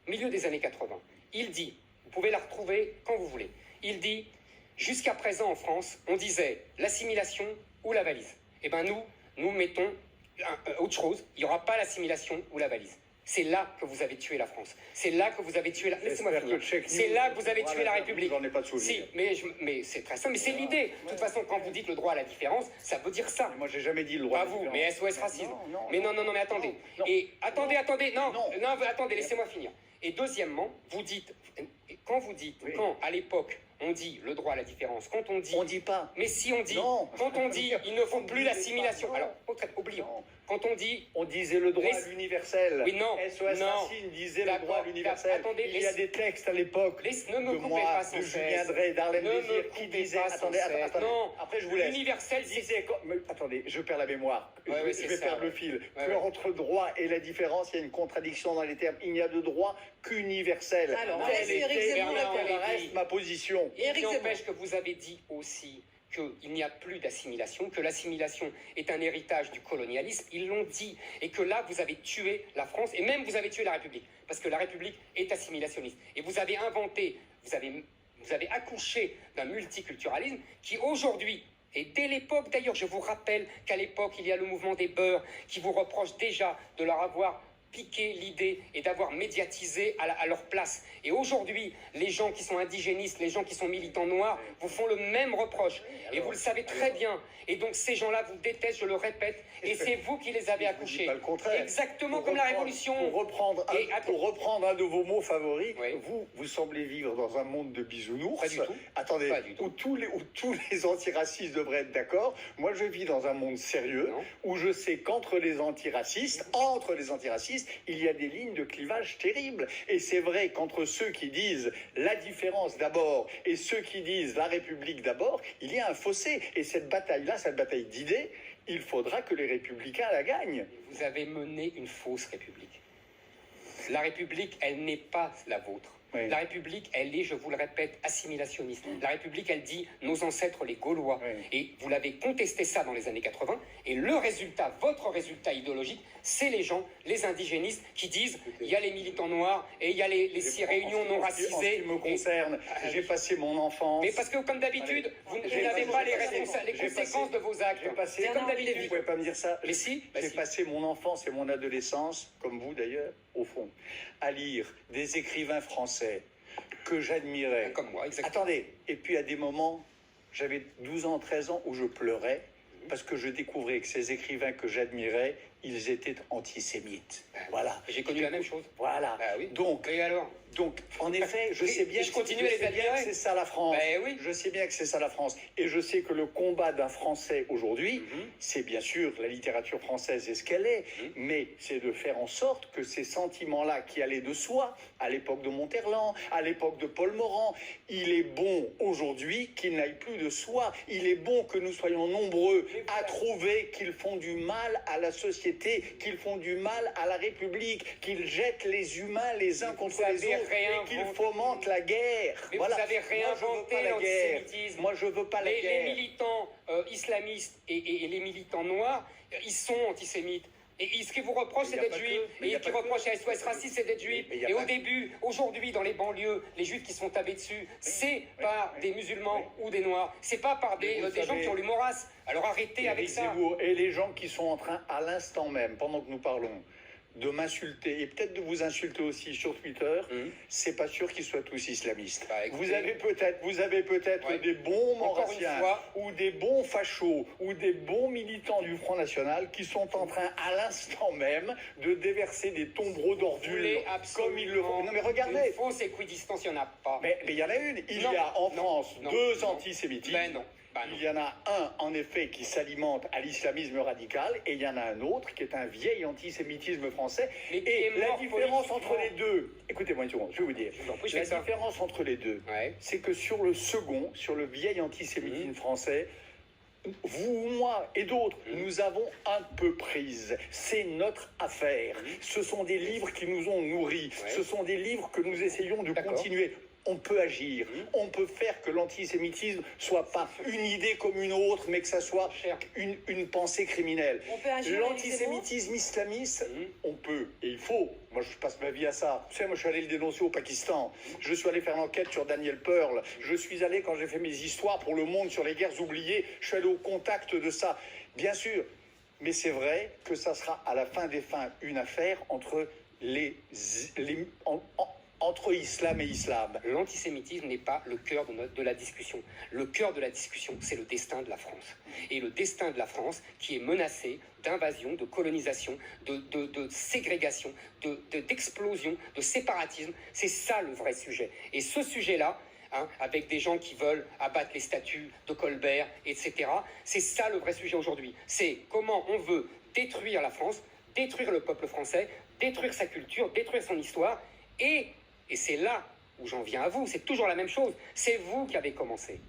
milieu des années 80. Il dit, vous pouvez la retrouver quand vous voulez, il dit, jusqu'à présent en France, on disait l'assimilation ou la valise. Eh bien nous mettons autre chose, il n'y aura pas l'assimilation ou la valise. C'est là que vous avez tué la France. C'est là que vous avez tué la... Laissez-moi finir. C'est là que vous avez tué la République. J'en ai pas de souvenir. Si, mais c'est très simple. Mais c'est l'idée. De toute façon, quand vous dites le droit à la différence, ça veut dire ça. Moi, j'ai jamais dit le droit. Pas vous, mais SOS Racisme. Mais non, mais attendez. Non. Et attendez, attendez, laissez-moi finir. Et deuxièmement, vous dites, quand à l'époque, on dit le droit à la différence, quand on dit... On dit pas. Mais si on dit, Non. quand on dit, ils ne font plus l'assimilation. Alors, oublions. Quand on dit... On disait le droit à l'universel. Oui, non. SOS Racine disait le droit à l'universel. Attendez, il y a des textes à l'époque ne me de coupez moi, pas sans de cesse. Julien Drey, d'Harlem Désir, qui disaient... Attendez. Non. Après, je vous laisse. L'universel, disait... Attendez, je perds la mémoire. Ouais, je vais perdre le fil. Ouais, entre droit et la différence, il y a une contradiction dans les termes. Il n'y a de droit qu'universel. Alors, Telle Éric Zemmour reste ma position. Il n'empêche que vous avez dit aussi qu'il n'y a plus d'assimilation, que l'assimilation est un héritage du colonialisme. Ils l'ont dit. Et que là, vous avez tué la France, et même vous avez tué la République. Parce que la République est assimilationniste. Et vous avez inventé, vous avez accouché d'un multiculturalisme qui aujourd'hui, et dès l'époque d'ailleurs, je vous rappelle qu'à l'époque, il y a le mouvement des beurs qui vous reproche déjà de leur avoir piqué l'idée et d'avoir médiatisé à leur place. Et aujourd'hui, les gens qui sont indigénistes, les gens qui sont militants noirs, vous font le même reproche. Et vous le savez très bien. Et donc ces gens-là vous détestent, je le répète, et c'est vous qui les avez accouchés. Pas le contraire. Exactement comme la Révolution. Pour reprendre un de vos mots favoris, Oui. vous semblez vivre dans un monde de bisounours. Pas du tout. Attendez, Pas du tout. où tous les antiracistes devraient être d'accord. Moi, je vis dans un monde sérieux, Non. où je sais qu'entre les antiracistes, il y a des lignes de clivage terribles. Et c'est vrai qu'entre ceux qui disent la différence d'abord et ceux qui disent la République d'abord, il y a un fossé. Et cette bataille-là, cette bataille d'idées, il faudra que les républicains la gagnent. Vous avez mené une fausse République. La République, elle n'est pas la vôtre. Oui. La République, elle est, je vous le répète, assimilationniste. La République, elle dit nos ancêtres, les Gaulois. Oui. Et vous l'avez contesté ça dans les années 80. Et le résultat, votre résultat idéologique, c'est les gens, les indigénistes, qui disent il y a les militants noirs et il y a les 6 réunions non racisées. En ce qui me concerne, j'ai passé mon enfance. Mais parce que, comme d'habitude, vous n'avez pas les conséquences de vos actes. C'est comme d'habitude. Vous pouvez pas me dire ça. Mais si, J'ai passé mon enfance et mon adolescence, comme vous d'ailleurs, au fond, à lire des écrivains français que j'admirais. Comme moi, exactement. Attendez, et puis à des moments, j'avais 12 ans, 13 ans, où je pleurais parce que je découvrais que ces écrivains que j'admirais, ils étaient antisémites. Voilà. J'ai connu la même chose. Voilà. Ah oui. Donc, Et alors en effet, je sais bien je continue à les admirer. que c'est ça la France. Oui. Je sais bien que c'est ça la France. Et je sais que le combat d'un Français aujourd'hui, c'est bien sûr la littérature française est ce qu'elle est, mais c'est de faire en sorte que ces sentiments-là qui allaient de soi, à l'époque de Monterland, à l'époque de Paul Morand, il est bon aujourd'hui qu'ils n'aillent plus de soi. Il est bon que nous soyons nombreux à trouver qu'ils font du mal à la société, qu'ils font du mal à la République, qu'ils jettent les humains les uns contre les autres et qu'ils fomentent la guerre. Mais voilà. vous avez réinventé l'antisémitisme. Moi, je veux pas la guerre. Les militants islamistes et les militants noirs, ils sont antisémites. Et ce qu'ils vous reprochent, c'est d'être juif. Et ce qu'ils reprochent à SOS Racisme, c'est d'être juif. Et au début, aujourd'hui, dans les banlieues, les juifs qui se font taper dessus, c'est par des musulmans ou des noirs. C'est pas par des gens qui ont l'humour race. Alors arrêtez avec ça. Et les gens qui sont en train, à l'instant même, pendant que nous parlons, de m'insulter et peut-être de vous insulter aussi sur Twitter, c'est pas sûr qu'ils soient tous islamistes. Bah, écoutez, vous avez peut-être des bons maurassiens ou des bons fachos ou des bons militants du Front National qui sont en train à l'instant même de déverser des tombereaux d'ordures comme ils le font. Non mais regardez. Une fausse équidistance, il n'y en a pas. Mais il y en a une. Il y a en France deux antisémitismes. Ben non. Il y en a un, en effet, qui s'alimente à l'islamisme radical, et il y en a un autre qui est un vieil antisémitisme français. Et la différence entre les deux, écoutez-moi une seconde, je vais vous dire, la différence entre les deux, c'est que sur le second, sur le vieil antisémitisme français, vous ou moi et d'autres, nous avons un peu prise. C'est notre affaire. Ce sont des livres qui nous ont nourris. Ce sont des livres que nous essayons de continuer. on peut agir, on peut faire que l'antisémitisme soit pas une idée comme une autre, mais que ça soit une pensée criminelle. On peut agir. L'antisémitisme islamiste, on peut et il faut. Moi, je passe ma vie à ça. Tu sais, moi, je suis allé le dénoncer au Pakistan. Je suis allé faire l'enquête sur Daniel Pearl. Je suis allé, quand j'ai fait mes histoires pour Le Monde sur les guerres oubliées, je suis allé au contact de ça. Bien sûr, mais c'est vrai que ça sera à la fin des fins une affaire entre entre islam et islam. L'antisémitisme n'est pas le cœur de la discussion. Le cœur de la discussion, c'est le destin de la France. Et le destin de la France qui est menacé d'invasion, de colonisation, de ségrégation, d'explosion, de séparatisme, c'est ça le vrai sujet. Et ce sujet-là, avec des gens qui veulent abattre les statues de Colbert, etc., c'est ça le vrai sujet aujourd'hui. C'est comment on veut détruire la France, détruire le peuple français, détruire sa culture, détruire son histoire, et c'est là où j'en viens à vous, c'est toujours la même chose, c'est vous qui avez commencé.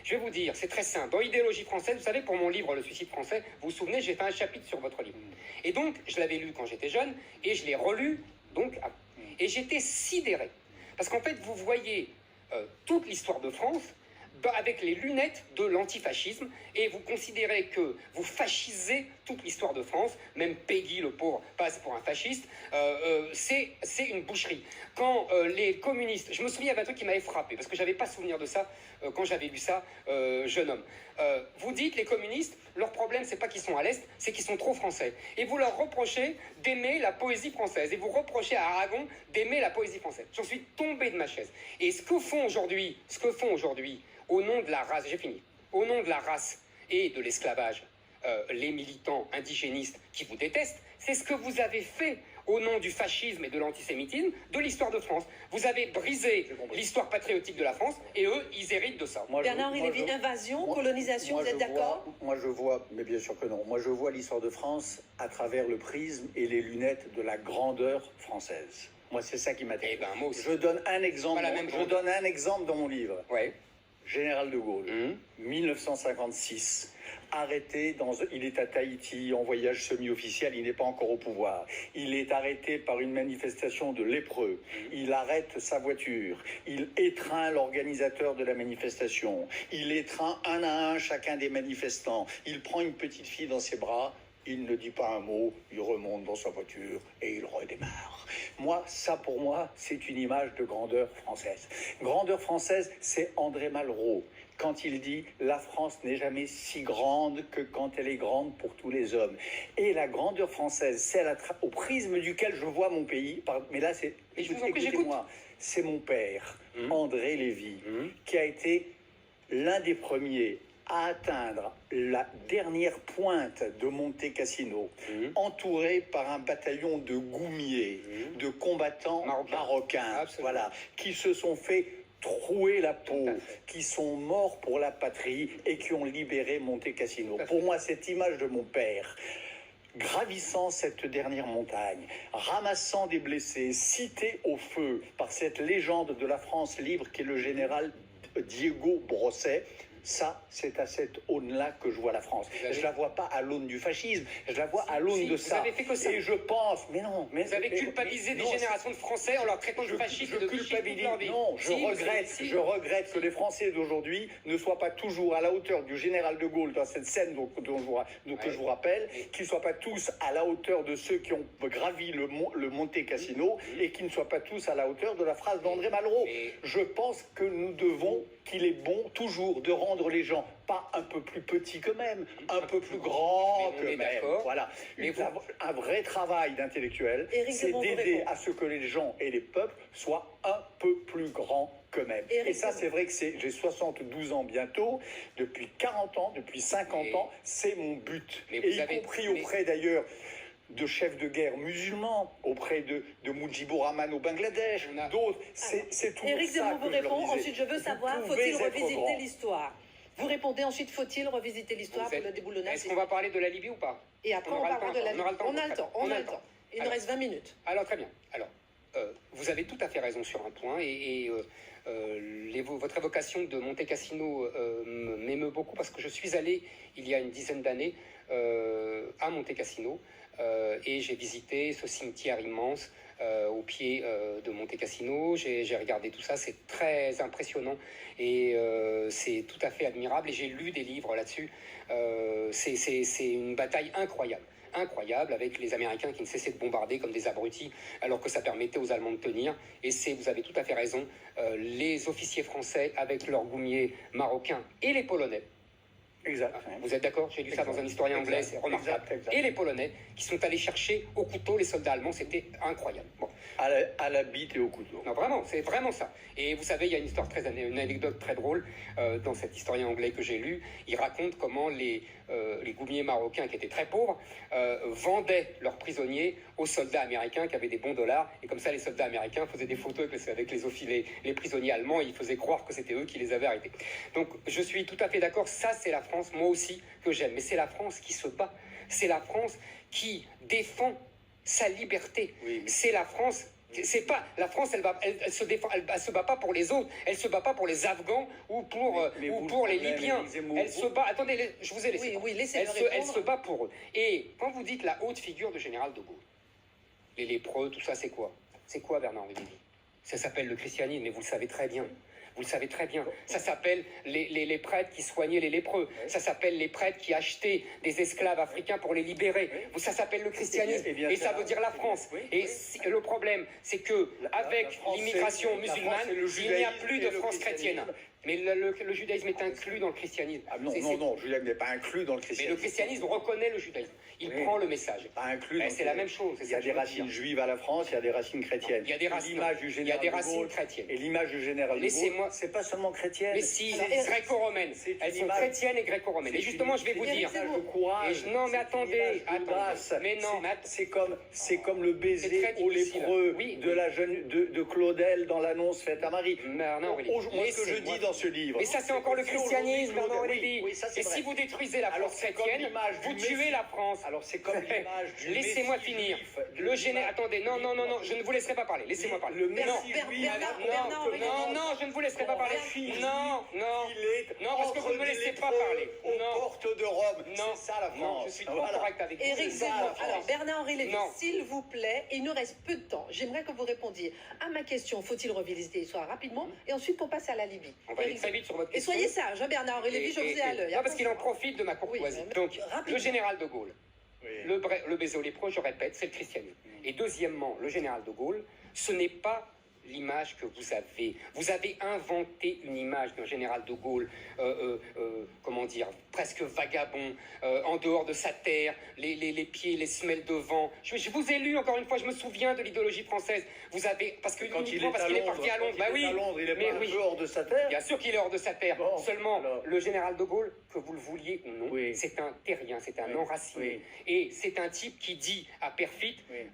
Je vais vous dire, c'est très simple. Dans l'idéologie française, vous savez, pour mon livre Le suicide français, vous vous souvenez, j'ai fait un chapitre sur votre livre. Et donc, je l'avais lu quand j'étais jeune, et je l'ai relu, donc, et j'étais sidéré. Parce qu'en fait, vous voyez toute l'histoire de France avec les lunettes de l'antifascisme, et vous considérez que vous fascisez toute l'histoire de France, même Peggy, le pauvre, passe pour un fasciste, c'est une boucherie. Quand les communistes, je me souviens, il y avait un truc qui m'avait frappé, parce que je n'avais pas souvenir de ça quand j'avais lu ça, jeune homme. Vous dites, les communistes, leur problème, c'est pas qu'ils sont à l'Est, c'est qu'ils sont trop français. Et vous leur reprochez d'aimer la poésie française, et vous reprochez à Aragon d'aimer la poésie française. J'en suis tombé de ma chaise. Et ce que font aujourd'hui, au nom de la race, j'ai fini, au nom de la race et de l'esclavage, les militants indigénistes qui vous détestent, c'est ce que vous avez fait au nom du fascisme et de l'antisémitisme de l'histoire de France. Vous avez brisé l'histoire patriotique de la France, et eux, ils héritent de ça. Bernard-Henri Lévy, invasion, colonisation, vous êtes d'accord? Moi, je vois, mais bien sûr que non. Moi, je vois l'histoire de France à travers le prisme et les lunettes de la grandeur française. Moi, c'est ça qui m'intéresse. Eh ben, moi aussi. Je donne un exemple. Je donne un exemple dans mon livre. Ouais. Général de Gaulle, 1956, arrêté, il est à Tahiti en voyage semi-officiel, il n'est pas encore au pouvoir. Il est arrêté par une manifestation de lépreux. Il arrête sa voiture. Il étreint l'organisateur de la manifestation. Il étreint un à un chacun des manifestants. Il prend une petite fille dans ses bras. Il ne dit pas un mot, il remonte dans sa voiture et il redémarre. Moi, ça pour moi, c'est une image de grandeur française. Grandeur française, c'est André Malraux. Quand il dit « La France n'est jamais si grande que quand elle est grande pour tous les hommes ». Et la grandeur française, c'est au prisme duquel je vois mon pays. Mais là, c'est... Écoutez-moi, c'est mon père, André Lévy, qui a été l'un des premiers à atteindre la dernière pointe de Monte Cassino, entouré par un bataillon de goumiers, de combattants marocains, voilà, qui se sont fait trouer la peau, qui sont morts pour la patrie et qui ont libéré Monte Cassino. Pour moi, cette image de mon père, gravissant cette dernière montagne, ramassant des blessés, cité au feu par cette légende de la France libre qu'est le général Diego Brosset, ça, c'est à cette aune-là que je vois la France. Je ne la vois pas à l'aune du fascisme, je la vois à l'aune de ça. Vous avez fait que ça. Et je pense, mais non... Vous avez culpabilisé des générations de Français en leur traitant de fascistes et de culpabiliser. Non, je regrette que les Français d'aujourd'hui ne soient pas toujours à la hauteur du général de Gaulle dans cette scène que je vous rappelle, qu'ils ne soient pas tous à la hauteur de ceux qui ont gravi le Monte Cassino et qu'ils ne soient pas tous à la hauteur de la phrase d'André Malraux. Je pense que nous devons, qu'il est bon toujours de rendre les gens pas un peu plus petits qu'eux-mêmes, un peu plus grands qu'eux-mêmes. Voilà. Un vrai travail d'intellectuel, c'est d'aider à ce que les gens et les peuples soient un peu plus grands qu'eux-mêmes. Et ça, c'est vrai que j'ai 72 ans bientôt, depuis 40 ans, depuis 50 ans, c'est mon but. Et y compris auprès d'ailleurs de chefs de guerre musulmans, auprès de Mujibur Rahman au Bangladesh, d'autres. C'est tout. Éric Zemmour vous répond. Ensuite, je veux savoir, faut-il revisiter l'histoire? Vous répondez ensuite, faut-il revisiter l'histoire pour le déboulonnage? Est-ce qu'on va parler de la Libye ou pas? Et après, on parlera de la Libye. On a le temps. Il nous reste 20 minutes. Alors, très bien. Alors, vous avez tout à fait raison sur un point, et votre évocation de Monte Cassino m'émeut beaucoup parce que je suis allé il y a une dizaine d'années à Monte Cassino et j'ai visité ce cimetière immense au pied de Monte Cassino. J'ai regardé tout ça, c'est très impressionnant et c'est tout à fait admirable et j'ai lu des livres là-dessus. C'est une bataille incroyable avec les Américains qui ne cessaient de bombarder comme des abrutis alors que ça permettait aux Allemands de tenir. Et vous avez tout à fait raison, les officiers français avec leurs goumiers marocains et les Polonais. Exact. Vous êtes d'accord? J'ai lu ça dans un historien anglais, c'est remarquable. Exact. Et les Polonais qui sont allés chercher au couteau les soldats allemands, c'était incroyable. Bon. À la bite et au couteau. Non, vraiment, c'est vraiment ça. Et vous savez, il y a une anecdote très drôle dans cet historien anglais que j'ai lu. Il raconte comment les goumiers marocains, qui étaient très pauvres, vendaient leurs prisonniers aux soldats américains qui avaient des bons dollars. Et comme ça, les soldats américains faisaient des photos avec les prisonniers allemands et ils faisaient croire que c'était eux qui les avaient arrêtés. Donc, je suis tout à fait d'accord. Ça, c'est la France, moi aussi, que j'aime. Mais c'est la France qui se bat. C'est la France qui défend sa liberté. Oui. C'est la France. C'est pas la France, elle se défend, elle se bat pas pour les autres, elle se bat pas pour les Afghans ou pour les Libyens. Elle se bat. Attendez, je vous ai laissé. Oui, elle se bat pour eux. Et quand vous dites la haute figure de général de Gaulle, les lépreux, tout ça, c'est quoi? C'est quoi, Bernard-Henri Lévy? Ça s'appelle le christianisme, mais vous le savez très bien. Vous le savez très bien. Ça s'appelle les prêtres qui soignaient les lépreux. Ça s'appelle les prêtres qui achetaient des esclaves africains pour les libérer. Ça s'appelle le christianisme. Et ça veut dire la France. Et le problème, c'est que avec l'immigration musulmane, il n'y a plus de France chrétienne. Mais le judaïsme est inclus dans le christianisme. Ah non, le judaïsme n'est pas inclus dans le christianisme. Mais le christianisme reconnaît le judaïsme. Il prend le message. Pas inclus. C'est la même chose. Il y a des racines juives à la France, il y a des racines chrétiennes. Il y a des racines chrétiennes. Et l'image du général de Gaulle, c'est pas seulement chrétienne. Mais si, gréco-romaines. Elles sont chrétiennes et gréco-romaines. Et justement, je vais vous dire. Non, mais attendez. Mais non, c'est comme le baiser au lépreux de Claudel dans l'annonce faite à Marie. Moi, ce que je dis dans ce livre. Mais ça, c'est encore le christianisme, Bernard-Henri Lévy. Et si vous détruisez la France chrétienne, vous tuez la France. Alors, c'est comme l'image du Laissez-moi finir. Le général. Attendez, non, je ne vous laisserai pas parler. Laissez-moi parler. Le Messie, non, je ne vous laisserai pas parler. Non, parce que vous ne me laissez pas parler. Aux portes de Rome. Non, c'est ça la France. Non, je suis trop correct avec vous. Éric Zemmour. Alors, Bernard-Henri Lévy, Non. s'il vous plaît, il nous reste peu de temps. J'aimerais que vous répondiez à ma question. Faut-il revisiter l'histoire rapidement? Et ensuite, on passe à la Libye. On va aller très vite sur votre Et question. soyez sage, hein, Bernard-Henri Lévy, je vous ai à l'œil. Non, parce qu'il en profite de ma courtoisie. Oui, Donc, rapidement. le général de Gaulle, le baiser au lépreux, je répète, c'est le christianisme. Et deuxièmement, le général de Gaulle, ce n'est pas l'image que vous avez. Vous avez inventé une image d'un général de Gaulle, comment dire, presque vagabond, en dehors de sa terre, les pieds, les semelles devant. Je vous ai lu, encore une fois, je me souviens de l'idéologie française. Vous avez, parce qu'il est parti à Londres. Bah oui, il est pas un peu hors de sa terre. Bien sûr qu'il est hors de sa terre. Bon, Seulement, alors. le général de Gaulle, que vous le vouliez ou non, Oui. c'est un terrien, c'est un enraciné. Oui. Et c'est un type qui dit à Perfit, Oui.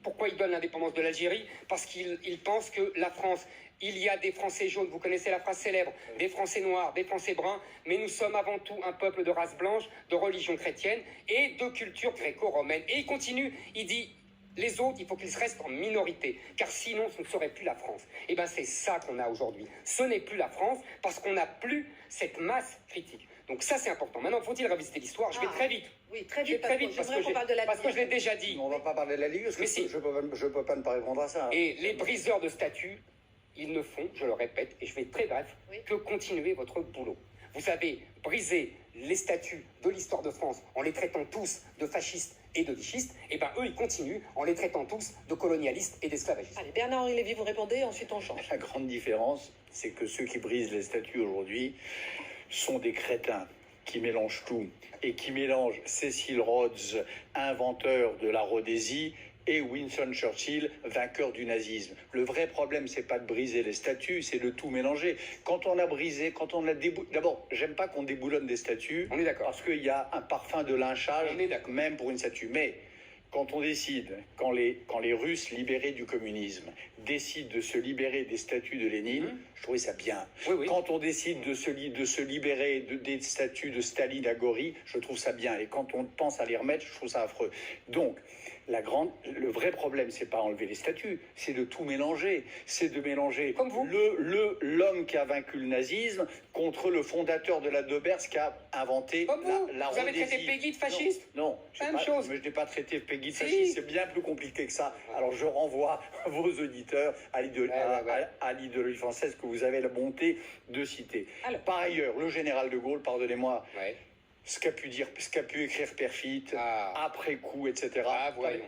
pourquoi il donne l'indépendance de l'Algérie? Parce qu'il pense que la France, il y a des Français jaunes, vous connaissez la phrase célèbre, des Français noirs, des Français bruns, mais nous sommes avant tout un peuple de race blanche, de religion chrétienne et de culture gréco-romaine. Et il continue, il dit, les autres, il faut qu'ils restent en minorité, car sinon ce ne serait plus la France. Et bien c'est ça qu'on a aujourd'hui. Ce n'est plus la France, parce qu'on n'a plus cette masse critique. Donc ça c'est important. Maintenant, faut-il revisiter l'histoire? Je vais très vite. Oui, très Je vais vite, très vite j'aimerais qu'on parle de la parce que je l'ai Libye. déjà dit. On ne va pas parler de la Ligue, parce que Mais si. je peux pas ne pas répondre à ça. Et les briseurs de statues, ils ne font, je le répète, et je vais être très bref, Oui. que continuer votre boulot. Vous avez brisé les statues de l'histoire de France en les traitant tous de fascistes et de vichistes, et bien eux, ils continuent en les traitant tous de colonialistes et d'esclavagistes. Allez, Bernard-Henri Lévy, vous répondez, ensuite on change. La grande différence, c'est que ceux qui brisent les statues aujourd'hui sont des crétins qui mélangent tout et qui mélangent Cecil Rhodes, inventeur de la Rhodésie, et Winston Churchill, vainqueur du nazisme. Le vrai problème, c'est pas de briser les statues, c'est de tout mélanger. Quand on a brisé, quand on a déboulonné... D'abord, j'aime pas qu'on déboulonne des statues. On est d'accord. Parce qu'il y a un parfum de lynchage, On est d'accord. même pour une statue. Mais quand on décide, quand les Russes libérés du communisme décident de se libérer des statues de Lénine, je trouvais ça bien. Oui. Quand on décide de se libérer des statues de Staline à Gori, je trouve ça bien. Et quand on pense à les remettre, je trouve ça affreux. Donc, Le vrai problème, c'est pas enlever les statues, c'est de tout mélanger. C'est de mélanger Comme vous. l'homme qui a vaincu le nazisme contre le fondateur de la Dobers qui a inventé Comme vous. la Vous avez traité Rhodésie. Peggy de fasciste? Non, Même chose. mais je n'ai pas traité Peggy de Si. fasciste, c'est bien plus compliqué que ça. Alors je renvoie vos auditeurs à l'idéologie française que vous avez la bonté de citer. Alors. Par ailleurs, le général de Gaulle, pardonnez-moi, Ouais. ce qu'a pu écrire Perfit, après coup, etc. Ah, voyons.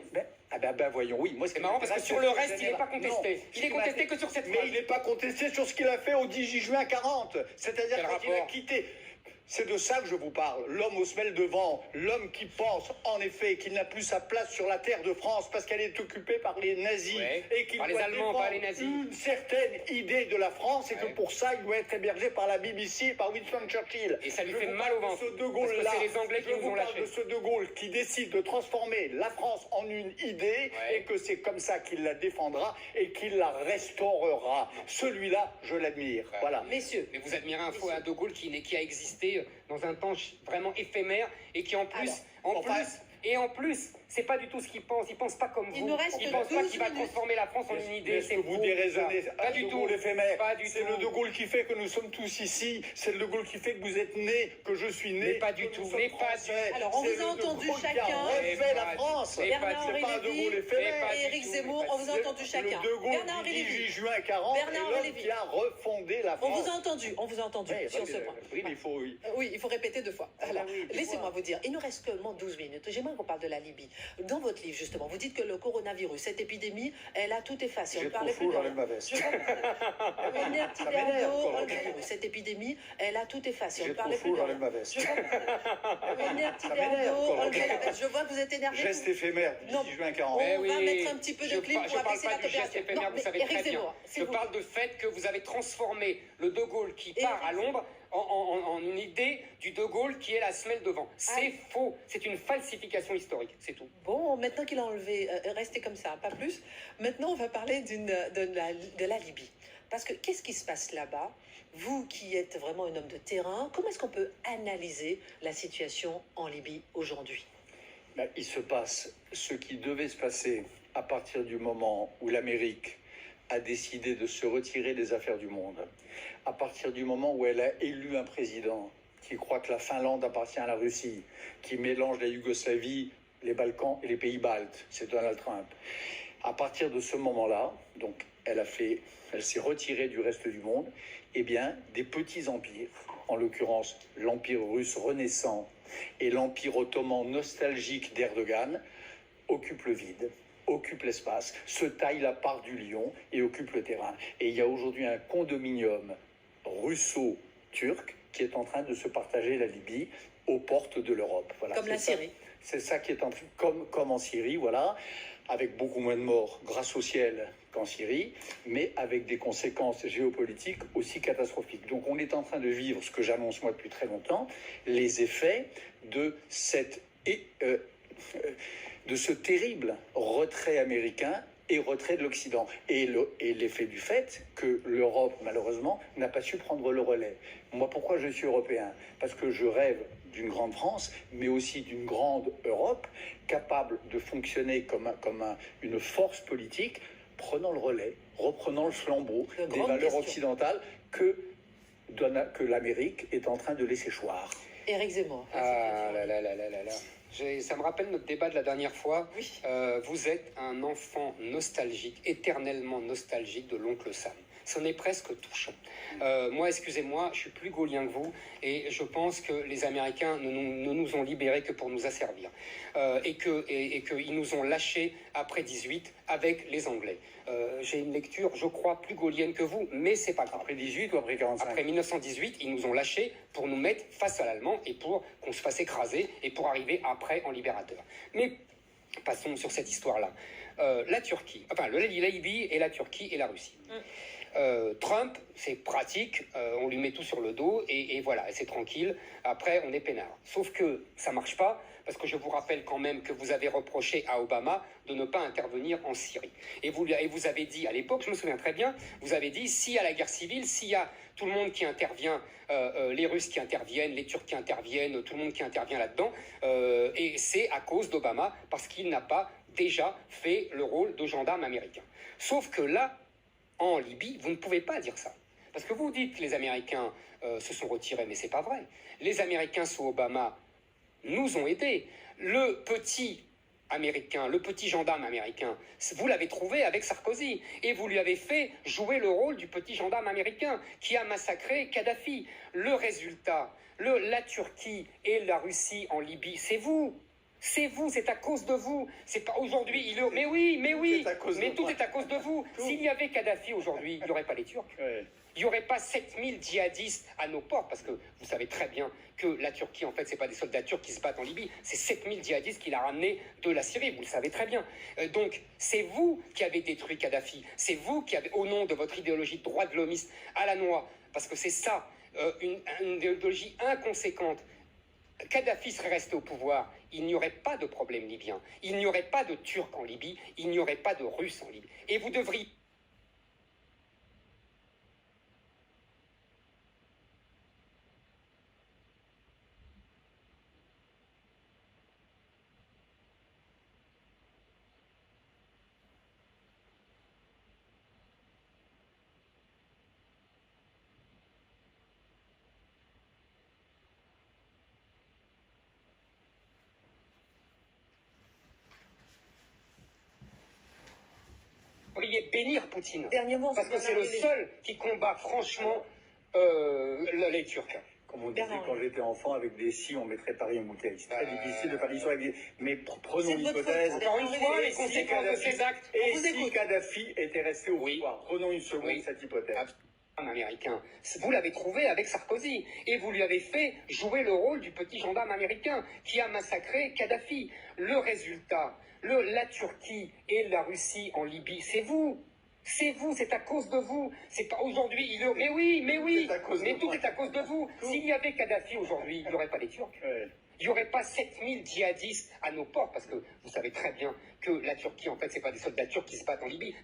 Voyons, oui. Moi, C'est marrant parce que sur le reste, il n'est pas contesté. Non, Il est contesté que sur cette mais phrase. il n'est pas contesté sur ce qu'il a fait au 18 juin 40. C'est-à-dire Quel quand il a rapport? quitté. C'est de ça que je vous parle. L'homme aux semelles de vent, l'homme qui pense en effet qu'il n'a plus sa place sur la terre de France parce qu'elle est occupée par les nazis et qu'il par les doit Allemands, défendre pas les nazis. une certaine idée de la France et que pour ça il doit être hébergé par la BBC et par Winston Churchill. Et ça lui Je fait vous mal parle au ventre. de ce De Parce Gaulle que là. c'est les Anglais qui Je nous vous ont parle lâchés. de ce De Gaulle qui décide de transformer la France en une idée et que c'est comme ça qu'il la défendra et qu'il la restaurera. Celui-là, je l'admire. Voilà. Messieurs, Mais vous admirez un De Gaulle qui a existé dans un temps vraiment éphémère et qui en plus, c'est pas du tout ce qu'il pense. Il pense pas comme vous. Il nous reste Il pense pas 12 qu'il va minutes. transformer la France en une idée. Est-ce C'est que vous faux, déraisonnez ça. Pas du De tout. Gaulle éphémère. Pas du C'est tout. le De Gaulle qui fait que nous sommes tous ici. C'est le De Gaulle qui fait que vous êtes nés, que je suis né. Mais pas du que tout. nous sommes Mais pas du français. tout. Alors, on C'est vous a le De entendu Gaulle qui a chacun. refait la France. Mais pas du tout. Bernard-Henri C'est pas un De Gaulle Lévy éphémère. et Éric Zemmour, on vous a entendu chacun. Le De Gaulle Bernard-Henri du 18 Lévy. juin 40 est Bernard-Henri l'homme Lévy. qui a refondé la On France. vous a entendu sur ce point. Oui, mais il faut... Oui. Oui, il faut répéter 2 fois. Alors, oui, dis-moi. laissez-moi vous dire, il nous reste seulement 12 minutes. J'aimerais qu'on parle de la Libye. Dans votre livre, justement, vous dites que le coronavirus, cette épidémie, elle a tout effacé. On J'ai ne parlait trop plus chaud, de j'enlève rien. ma veste. Je comprends. On est un petit Ça verre m'énerve, d'eau, quoi. on le virus. Cette épidémie, elle a tout effacé. On J'ai ne trop parlait plus chaud, de j'enlève rien. ma veste. Je comprends. On est un petit Ça verre m'énerve, d'eau, quoi. enlevez la veste. Je vois que vous êtes énervé. Geste éphémère du Non. 18 juin 40. Mais On va mettre un petit peu de clim pour je parle abaisser pas la du geste température. éphémère, Non, vous mais savez Éric très bien. Zemmour, s'il Je vous parle du fait que vous avez transformé le De Gaulle qui part à l'ombre en une idée du De Gaulle qui est la semelle devant. C'est faux. C'est une falsification historique. C'est tout. Bon, maintenant qu'il a enlevé, restez comme ça, pas plus. Maintenant, on va parler de la Libye. Parce que qu'est-ce qui se passe là-bas? Vous qui êtes vraiment un homme de terrain, comment est-ce qu'on peut analyser la situation en Libye aujourd'hui? Il se passe ce qui devait se passer à partir du moment où l'Amérique a décidé de se retirer des affaires du monde, à partir du moment où elle a élu un président qui croit que la Finlande appartient à la Russie, qui mélange la Yougoslavie, les Balkans et les pays baltes, c'est Donald Trump. À partir de ce moment-là, donc elle s'est retirée du reste du monde, eh bien, des petits empires, en l'occurrence l'empire russe renaissant et l'empire ottoman nostalgique d'Erdogan, occupent le vide, occupent l'espace, se taillent la part du lion et occupent le terrain. Et il y a aujourd'hui un condominium russo-turc qui est en train de se partager la Libye aux portes de l'Europe. Voilà, Comme la Syrie. C'est ça qui est en train, comme en Syrie, voilà, avec beaucoup moins de morts grâce au ciel qu'en Syrie, mais avec des conséquences géopolitiques aussi catastrophiques. Donc on est en train de vivre ce que j'annonce moi depuis très longtemps, les effets de de ce terrible retrait américain et retrait de l'Occident. Et l'effet du fait que l'Europe, malheureusement, n'a pas su prendre le relais. Moi, pourquoi je suis européen? Parce que je rêve d'une grande France, mais aussi d'une grande Europe, capable de fonctionner comme une force politique, prenant le relais, reprenant le flambeau des valeurs occidentales que l'Amérique est en train de laisser choir. Éric Zemmour. Ah là là là là là là. Ça me rappelle notre débat de la dernière fois. Oui. Vous êtes un enfant nostalgique, éternellement nostalgique de l'oncle Sam. C'en est presque touchant. Moi, excusez-moi, je suis plus gaulien que vous et je pense que les Américains ne nous ont libérés que pour nous asservir et qu'ils nous ont lâchés après 18 avec les Anglais. J'ai une lecture, je crois, plus gaulienne que vous, mais c'est pas grave. Après 18 ou après 45? Après 1918, ils nous ont lâchés pour nous mettre face à l'Allemand et pour qu'on se fasse écraser et pour arriver après en libérateur. Mais passons sur cette histoire-là. La Turquie, enfin la Libye et la Turquie et la Russie. Trump, c'est pratique, on lui met tout sur le dos et voilà, c'est tranquille. Après, on est peinard. Sauf que ça marche pas, parce que je vous rappelle quand même que vous avez reproché à Obama de ne pas intervenir en Syrie. Et vous avez dit à l'époque, je me souviens très bien, vous avez dit, s'il y a la guerre civile, s'il y a tout le monde qui intervient, les Russes qui interviennent, les Turcs qui interviennent, tout le monde qui intervient là-dedans, et c'est à cause d'Obama, parce qu'il n'a pas déjà fait le rôle de gendarme américain. Sauf que là, en Libye, vous ne pouvez pas dire ça. Parce que vous dites que les Américains se sont retirés, mais c'est pas vrai. Les Américains sous Obama nous ont aidés. Le petit américain, le petit gendarme américain, vous l'avez trouvé avec Sarkozy. Et vous lui avez fait jouer le rôle du petit gendarme américain qui a massacré Kadhafi. Le résultat, la Turquie et la Russie en Libye, c'est vous. C'est vous, c'est à cause de vous. C'est pas aujourd'hui. Mais oui, mais tout est à cause de vous. S'il y avait Kadhafi aujourd'hui, il n'y aurait pas les Turcs. Ouais. Il n'y aurait pas 7000 djihadistes à nos portes, parce que vous savez très bien que la Turquie, en fait, ce n'est pas des soldats turcs qui se battent en Libye, c'est 7000 djihadistes qu'il a ramenés de la Syrie, vous le savez très bien. Donc, c'est vous qui avez détruit Kadhafi, c'est vous qui avez, au nom de votre idéologie de droit de l'homiste à la noix, parce que c'est ça, une idéologie inconséquente. Kadhafi serait resté au pouvoir, il n'y aurait pas de problème libyen, il n'y aurait pas de Turcs en Libye, il n'y aurait pas de Russes en Libye. Et vous devriez... bénir Poutine. Dernièrement, Parce que c'est le seul qui combat franchement les Turcs. Comme on disait quand j'étais enfant, avec des si, on mettrait Paris en bouteille. C'est très difficile de faire l'histoire avec des... Mais prenons l'hypothèse. Encore une fois, les conséquences de ces actes. Et si Kadhafi était resté au pouvoir, prenons une seconde cette hypothèse. Américain. Vous l'avez trouvé avec Sarkozy et vous lui avez fait jouer le rôle du petit gendarme américain qui a massacré Kadhafi. Le résultat, la Turquie et la Russie en Libye, c'est vous. C'est vous, c'est à cause de vous. C'est pas aujourd'hui. Mais tout est à cause de vous. S'il y avait Kadhafi aujourd'hui, il n'y aurait pas les Turcs. Ouais. Il n'y aurait pas 7000 djihadistes à nos portes, parce que vous savez très bien que la Turquie, en fait, c'est pas des soldats turcs qui se battent en Libye.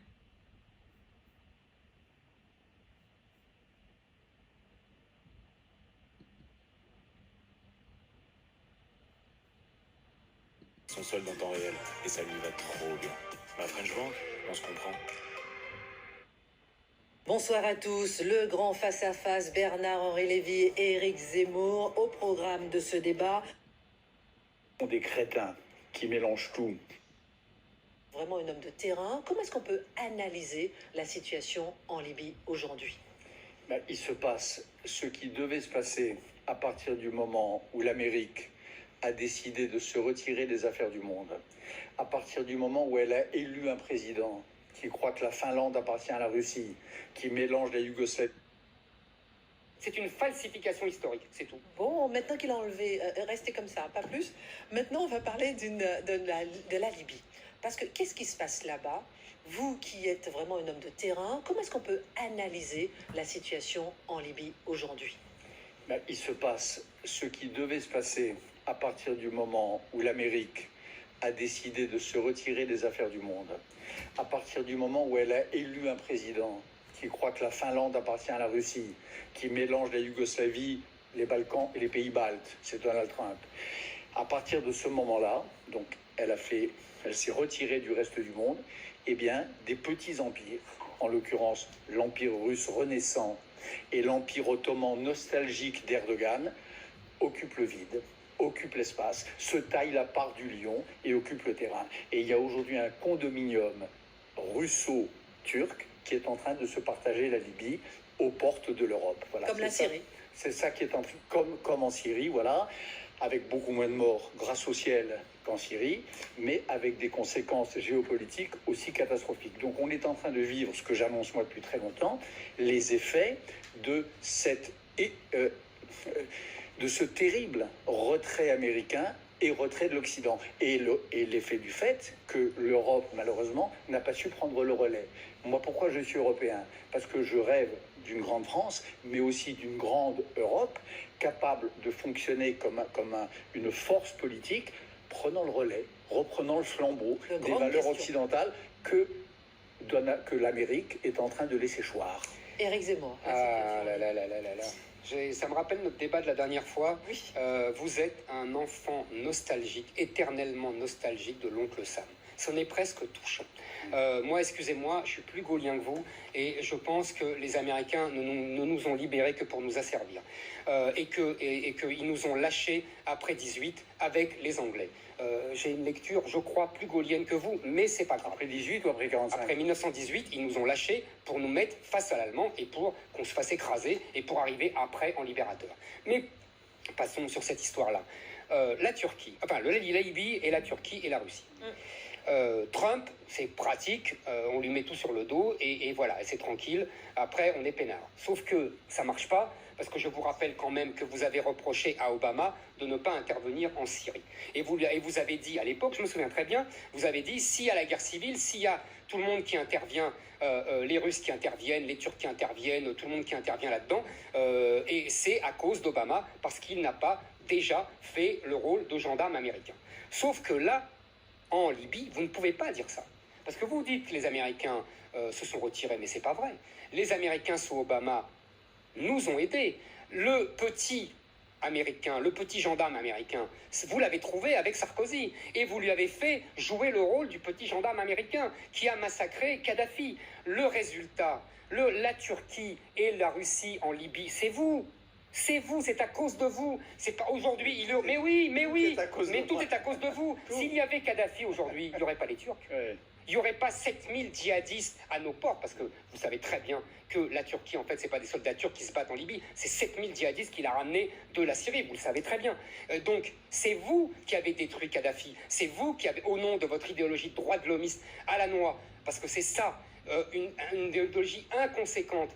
Son solde en temps réel, et ça lui va trop bien. Ma French Bank, on se comprend. Bonsoir à tous. Le grand face-à-face Bernard-Henri Lévy et Éric Zemmour au programme de ce débat. Des crétins qui mélangent tout. Vraiment un homme de terrain. Comment est-ce qu'on peut analyser la situation en Libye aujourd'hui? Il se passe ce qui devait se passer à partir du moment où l'Amérique a décidé de se retirer des affaires du monde, à partir du moment où elle a élu un président qui croit que la Finlande appartient à la Russie, qui mélange la Yougoslavie. C'est une falsification historique, c'est tout. Bon, maintenant qu'il a enlevé, restez comme ça, pas plus. Maintenant, on va parler de la Libye. Parce que qu'est-ce qui se passe là-bas? Vous qui êtes vraiment un homme de terrain, comment est-ce qu'on peut analyser la situation en Libye aujourd'hui? Il se passe ce qui devait se passer à partir du moment où l'Amérique a décidé de se retirer des affaires du monde, à partir du moment où elle a élu un président qui croit que la Finlande appartient à la Russie, qui mélange la Yougoslavie, les Balkans et les pays baltes, c'est Donald Trump. À partir de ce moment-là, donc elle s'est retirée du reste du monde, eh bien, des petits empires, en l'occurrence l'empire russe renaissant et l'empire ottoman nostalgique d'Erdogan, occupent le vide, occupent l'espace, se taillent la part du lion et occupent le terrain. Et il y a aujourd'hui un condominium russo-turc qui est en train de se partager la Libye aux portes de l'Europe. Voilà, comme la Syrie. C'est ça qui est en train, comme en Syrie, voilà, avec beaucoup moins de morts grâce au ciel qu'en Syrie, mais avec des conséquences géopolitiques aussi catastrophiques. Donc on est en train de vivre, ce que j'annonce moi depuis très longtemps, les effets de de ce terrible retrait américain et retrait de l'Occident. Et l'effet du fait que l'Europe, malheureusement, n'a pas su prendre le relais. Moi, pourquoi je suis européen? Parce que je rêve d'une grande France, mais aussi d'une grande Europe, capable de fonctionner comme une force politique, prenant le relais, reprenant le flambeau des valeurs occidentales que l'Amérique est en train de laisser choir. Éric Zemmour. Ah là là là là là là. Ça me rappelle notre débat de la dernière fois. Oui. Vous êtes un enfant nostalgique, éternellement nostalgique de l'oncle Sam. C'en est presque touchant. Moi, excusez-moi, je suis plus gaulien que vous et je pense que les Américains ne nous ont libérés que pour nous asservir. Et qu'ils nous ont lâchés après 18 avec les Anglais. J'ai une lecture, je crois, plus gaulienne que vous, mais c'est pas grave. Après 18 ou après 45? Après 1918, ils nous ont lâchés pour nous mettre face à l'Allemand et pour qu'on se fasse écraser et pour arriver après en libérateur. Mais passons sur cette histoire-là. La Turquie, enfin la Libye et la Turquie et la Russie. Trump, c'est pratique, on lui met tout sur le dos et voilà, c'est tranquille. Après, on est peinard. Sauf que ça marche pas. Parce que je vous rappelle quand même que vous avez reproché à Obama de ne pas intervenir en Syrie. Et vous avez dit à l'époque, je me souviens très bien, vous avez dit, s'il y a la guerre civile, s'il y a tout le monde qui intervient, les Russes qui interviennent, les Turcs qui interviennent, tout le monde qui intervient là-dedans, et c'est à cause d'Obama, parce qu'il n'a pas déjà fait le rôle de gendarme américain. Sauf que là, en Libye, vous ne pouvez pas dire ça. Parce que vous dites que les Américains se sont retirés, mais c'est pas vrai. Les Américains sous Obama nous ont aidés. Le petit américain, le petit gendarme américain, vous l'avez trouvé avec Sarkozy et vous lui avez fait jouer le rôle du petit gendarme américain qui a massacré Kadhafi. Le résultat, la Turquie et la Russie en Libye, c'est vous. C'est vous, c'est à cause de vous. C'est pas aujourd'hui. Mais oui, mais tout est à cause de vous. S'il y avait Kadhafi aujourd'hui, il n'y aurait pas les Turcs. Ouais. Il n'y aurait pas 7000 djihadistes à nos portes, parce que vous savez très bien que la Turquie, en fait, ce n'est pas des soldats turcs qui se battent en Libye, c'est 7000 djihadistes qu'il a ramenés de la Syrie, vous le savez très bien. Donc, c'est vous qui avez détruit Kadhafi, c'est vous qui avez, au nom de votre idéologie de droit de l'homiste à la noix, parce que c'est ça, une idéologie inconséquente.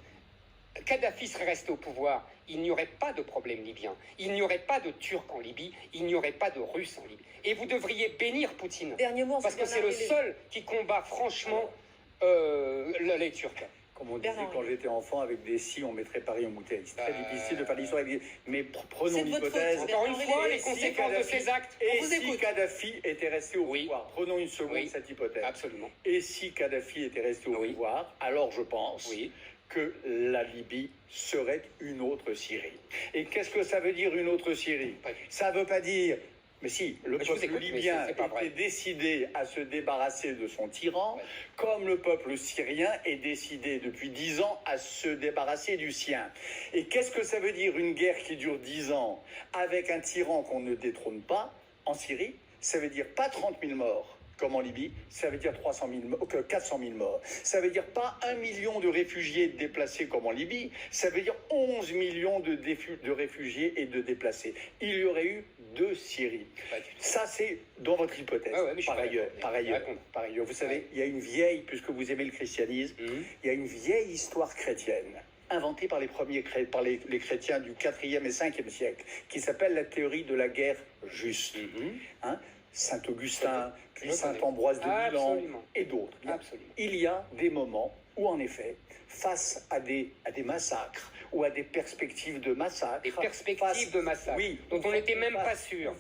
Kadhafi serait resté au pouvoir, il n'y aurait pas de problème libyen, il n'y aurait pas de Turcs en Libye, il n'y aurait pas de Russes en Libye. Et vous devriez bénir Poutine, Dernier mot, parce que c'est le seul qui combat franchement les Turcs. Comme on disait quand j'étais enfant, avec des si, on mettrait Paris en bouteille. C'est très difficile de faire l'histoire avec des... Mais prenons l'hypothèse... Encore une fois, les conséquences de ces actes. Et si Kadhafi était resté au pouvoir? Prenons une seconde cette hypothèse. Absolument. Et si Kadhafi était resté au pouvoir, alors je pense que la Libye serait une autre Syrie. Et qu'est-ce que ça veut dire, une autre Syrie? Ça ne veut pas dire... Mais si, le peuple libyen était décidé à se débarrasser de son tyran, comme le peuple syrien est décidé depuis 10 ans à se débarrasser du sien. Et qu'est-ce que ça veut dire, une guerre qui dure 10 ans avec un tyran qu'on ne détrône pas en Syrie? Ça veut dire pas 30 000 morts comme en Libye, ça veut dire 400 000 morts. Ça veut dire pas 1 million de réfugiés déplacés comme en Libye, ça veut dire 11 millions de réfugiés et de déplacés. Il y aurait eu 2 Syries. Ça, c'est dans votre hypothèse. Par ailleurs, vous savez, il y a une vieille, puisque vous aimez le christianisme, il y a une vieille histoire chrétienne inventée par les chrétiens du 4e et 5e siècle, qui s'appelle la théorie de la guerre juste. Saint Augustin, puis Saint Ambroise de Milan et d'autres. Il y a des moments où, en effet, face à des massacres ou à des perspectives de massacres... Des perspectives de massacres, dont on n'était même pas sûr.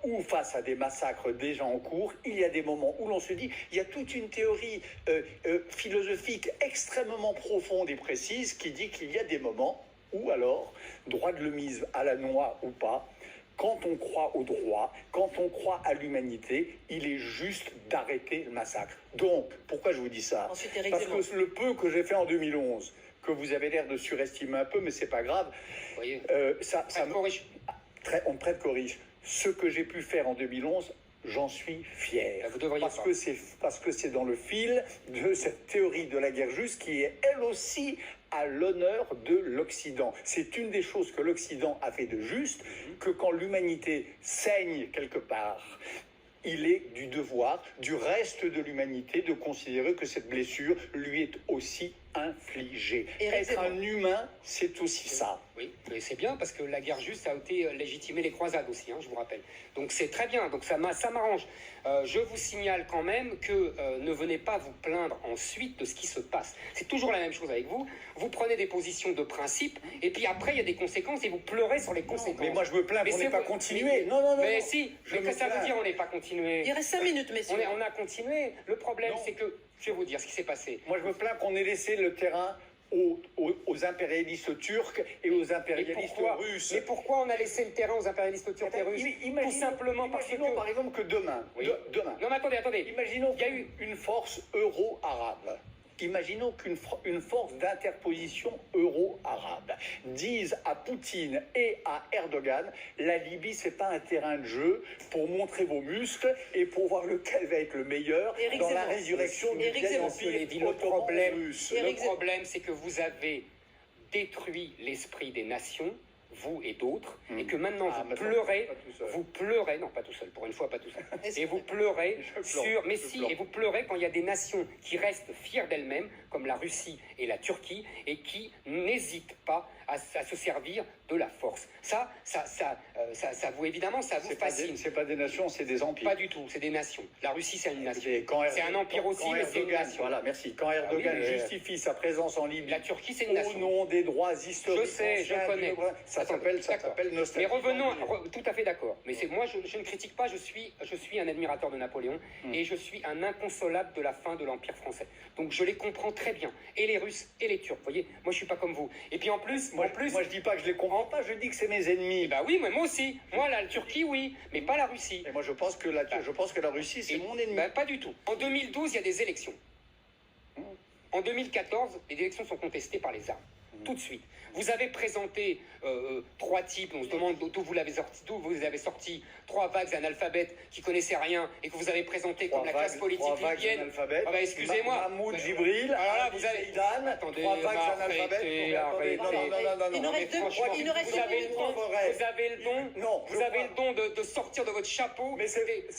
Ou face à des massacres déjà en cours, il y a des moments où l'on se dit, il y a toute une théorie philosophique extrêmement profonde et précise qui dit qu'il y a des moments où alors, droit de l'homisme à la noix ou pas, quand on croit au droit, quand on croit à l'humanité, il est juste d'arrêter le massacre. Donc, pourquoi je vous dis ça? Parce que le peu que j'ai fait en 2011, que vous avez l'air de surestimer un peu, mais c'est pas grave, on me corrige. Ce que j'ai pu faire en 2011, j'en suis fier. Parce que c'est dans le fil de cette théorie de la guerre juste qui est elle aussi à l'honneur de l'Occident. C'est une des choses que l'Occident a fait de juste, que quand l'humanité saigne quelque part, il est du devoir du reste de l'humanité de considérer que cette blessure lui est aussi infligée. Éric Être Zemmour. un humain, c'est aussi ça. Oui, mais c'est bien parce que la guerre juste a été légitimée les croisades aussi, hein, je vous rappelle. Donc c'est très bien, donc ça m'arrange. Je vous signale quand même que ne venez pas vous plaindre ensuite de ce qui se passe. C'est toujours la même chose avec vous. Vous prenez des positions de principe et puis après il y a des conséquences et vous pleurez sur les conséquences. Mais moi je me plains Mais qu'on c'est n'ait pas vous- continué. Non. Mais si, Je mais me qu'est-ce que ça plains. veut dire on n'est pas continué? Il reste 5 minutes, messieurs. On a continué. Le problème, Non. c'est que, je vais vous dire ce qui s'est passé. Moi je me plains qu'on ait laissé le terrain aux impérialistes turcs et aux impérialistes russes. Mais pourquoi on a laissé le terrain aux impérialistes turcs et russes? Imaginons- Tout simplement parce que... imaginons par exemple que demain, Oui. demain, Non mais attendez. imaginons Il y a eu... une force euro-arabe. Imaginons qu'une force d'interposition euro-arabe dise à Poutine et à Erdogan, la Libye, c'est pas un terrain de jeu pour montrer vos muscles et pour voir lequel va être le meilleur Éric dans la Zemmour. résurrection du Éric vieil Zemmour. Monsieur Lévy, empire ottoman russe. Éric Zemmour. problème, c'est que vous avez détruit l'esprit des nations, vous et d'autres, et que maintenant Ah, vous maintenant, pleurez, pas tout seul. non pas tout seul, pour une fois pas tout seul, Est-ce et que- vous pleurez Je pleure, sur, mais je si, pleure. et vous pleurez quand il y a des nations qui restent fières d'elles-mêmes, comme la Russie et la Turquie, et qui n'hésitent pas à se servir de la force. Ça vous évidemment, ça vous fascine. C'est pas des nations, c'est des empires. Pas du tout, c'est des nations. La Russie, c'est une nation. Et quand C'est un empire aussi, quand mais c'est une Erdogan, nation. voilà, merci. Quand Erdogan mais- justifie sa présence en Libye La Turquie, c'est une au nation. nom des droits historiques Je sais, je anciens connais. du droit, ça Attendez, s'appelle d'accord. nostalgie. Mais revenons, tout à fait d'accord. Mais c'est moi, je ne critique pas. Je suis un admirateur de Napoléon et je suis un inconsolable de la fin de l'Empire français. Donc je les comprends très bien. Et les Russes et les Turcs. Vous voyez, moi je suis pas comme vous. Et puis en plus, Moi, je dis pas que je les comprends pas, je dis que c'est mes ennemis. bah oui, mais moi aussi. Moi la Turquie, oui, mais pas la Russie. Et moi, je pense que la Russie, c'est Et- mon ennemi. bah, pas du tout. En 2012, il y a des élections. En 2014, les élections sont contestées par les armes. Tout de suite. Vous avez présenté 3 types, on se demande d'où vous avez sorti 3 vagues analphabètes qui connaissaient rien et que vous avez présenté comme la classe politique libyenne. analphabètes. Ah bah, excusez-moi. Mahmoud Djibril, Alors là, Ali vous avez- Zeidan, Attendez, 3 vagues arrêtez, analphabètes. arrêtez. Non. Il nous reste mais deux- franchement, il nous reste vous deux avez minutes. le don, vous avez le don, Non, vous je avez crois- le don de sortir de votre chapeau. Mais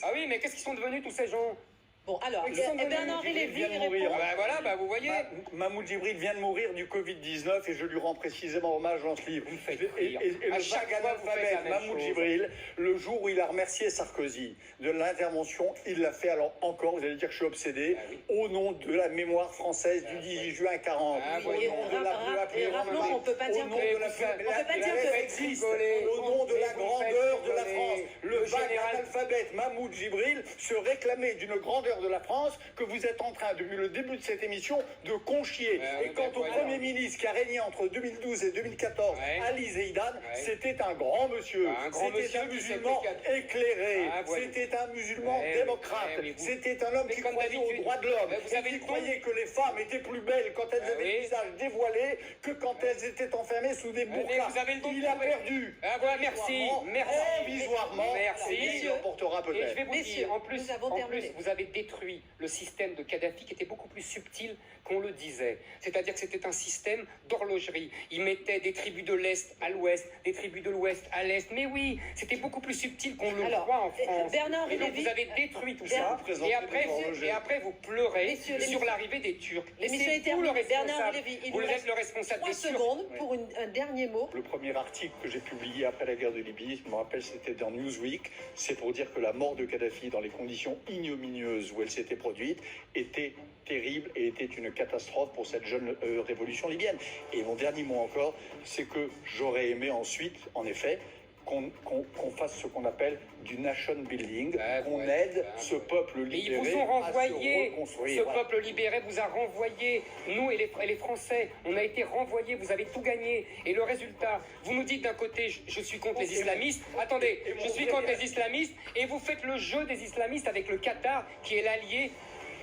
Ah oui, mais qu'est-ce qu'ils sont devenus tous ces gens? Bon, alors, Ils sont Bernard devenus- Lévy vient de mourir. répond. Bah voilà, bah vous voyez. Mahmoud Djibril vient de mourir du Covid-19 et je lui rends précisément hommage dans ce livre. Vous me faites Et rire. le À chaque vague fois, vous faites analphabète la même Mahmoud chose. Djibril, le jour où il a remercié Sarkozy de l'intervention, il l'a fait alors encore, vous allez dire que je suis obsédé, Ah oui. au nom de la mémoire française du 18 juin 40. Ah, au voyons. nom de la Et rappelons qu'on peut pas dire au nom que- de la on peut pas dire la- que- existe, rigoler. au nom de Mais la vous grandeur faites de la rigoler. France. Le Le vague général- analphabète Mahmoud Djibril se réclamait d'une grandeur de la France que vous êtes en train, depuis le début de cette émission, de conchier. Ouais, Et quant ben au voyons. Premier ministre qui a régné entre 2012 et 2014, Ouais. Ali Zeidan, Ouais. c'était un grand monsieur. Un grand C'était monsieur un qui musulman s'était- écléré. Ah, voyons. C'était un musulman Ouais, démocrate. ouais, mais vous- C'était un homme mais qui comme croyait aux d'habitude. droits de l'homme. Mais vous Et avez qui le don. croyait que les femmes étaient plus belles quand elles Ah avaient oui. le visage dévoilé que quand elles étaient enfermées sous des Mais burqas. vous avez le don de Il a trouver. perdu. Ah voilà, merci, merci. Provisoirement. Merci. Il l'emportera Et je peut-être. vais vous Messieurs, dire, en plus, nous avons terminé. vous avez détruit le système de Kadhafi qui était beaucoup plus subtil qu'on le disait. C'est-à-dire que c'était un système d'horlogerie. Il mettait des tribus de l'Est à l'Ouest, des tribus de l'Ouest à l'Est. Mais oui, c'était beaucoup plus subtil qu'on le Alors, croit en France. Bernard Et donc Lévy- vous avez détruit tout Bernard- ça. Présentez Et après, des horlogers. vous pleurez Messieurs, sur l'émission- l'arrivée des Turcs. L'émission C'est est vous le terminée. Bernard responsable. Lévy, il Vous nous êtes reste le responsable 3 des Turcs. secondes pour un dernier mot. Le premier article que j'ai publié après la guerre de Libye, je me rappelle, c'était dans Newsweek. C'est pour dire que la mort de Kadhafi, dans les conditions ignominieuses où elle s'était produite, était terrible et était une catastrophe pour cette jeune révolution libyenne. Et mon dernier mot encore, c'est que j'aurais aimé ensuite, en effet, qu'on fasse ce qu'on appelle du nation building, Ah, qu'on ouais, aide ah, ce ouais. peuple Mais ils libéré vous ont à se renvoyé, reconstruire. ce Voilà. peuple libéré vous a renvoyé, nous et les Français, on a été renvoyés, vous avez tout gagné. Et le résultat, vous nous dites d'un côté, je suis contre les islamistes, attendez, et mon je suis vrai- contre les islamistes, et vous faites le jeu des islamistes avec le Qatar, qui est l'allié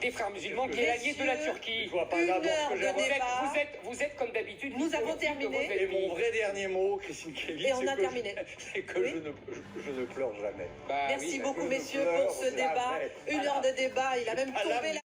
des frères musulmans, qui est l'allié de la Messieurs, Turquie. Je vois pas Une d'abord heure que de j'avance. débat. Vous êtes comme d'habitude. Nous avons victime de terminé. vos Et ennemis. mon vrai dernier mot, Christine Kelly, Et on a terminé. c'est que Oui. je ne pleure jamais. Bah Merci oui, bah, beaucoup, je messieurs, pleure pour ce jamais. débat. Une heure de débat. Il a même À la tombé la...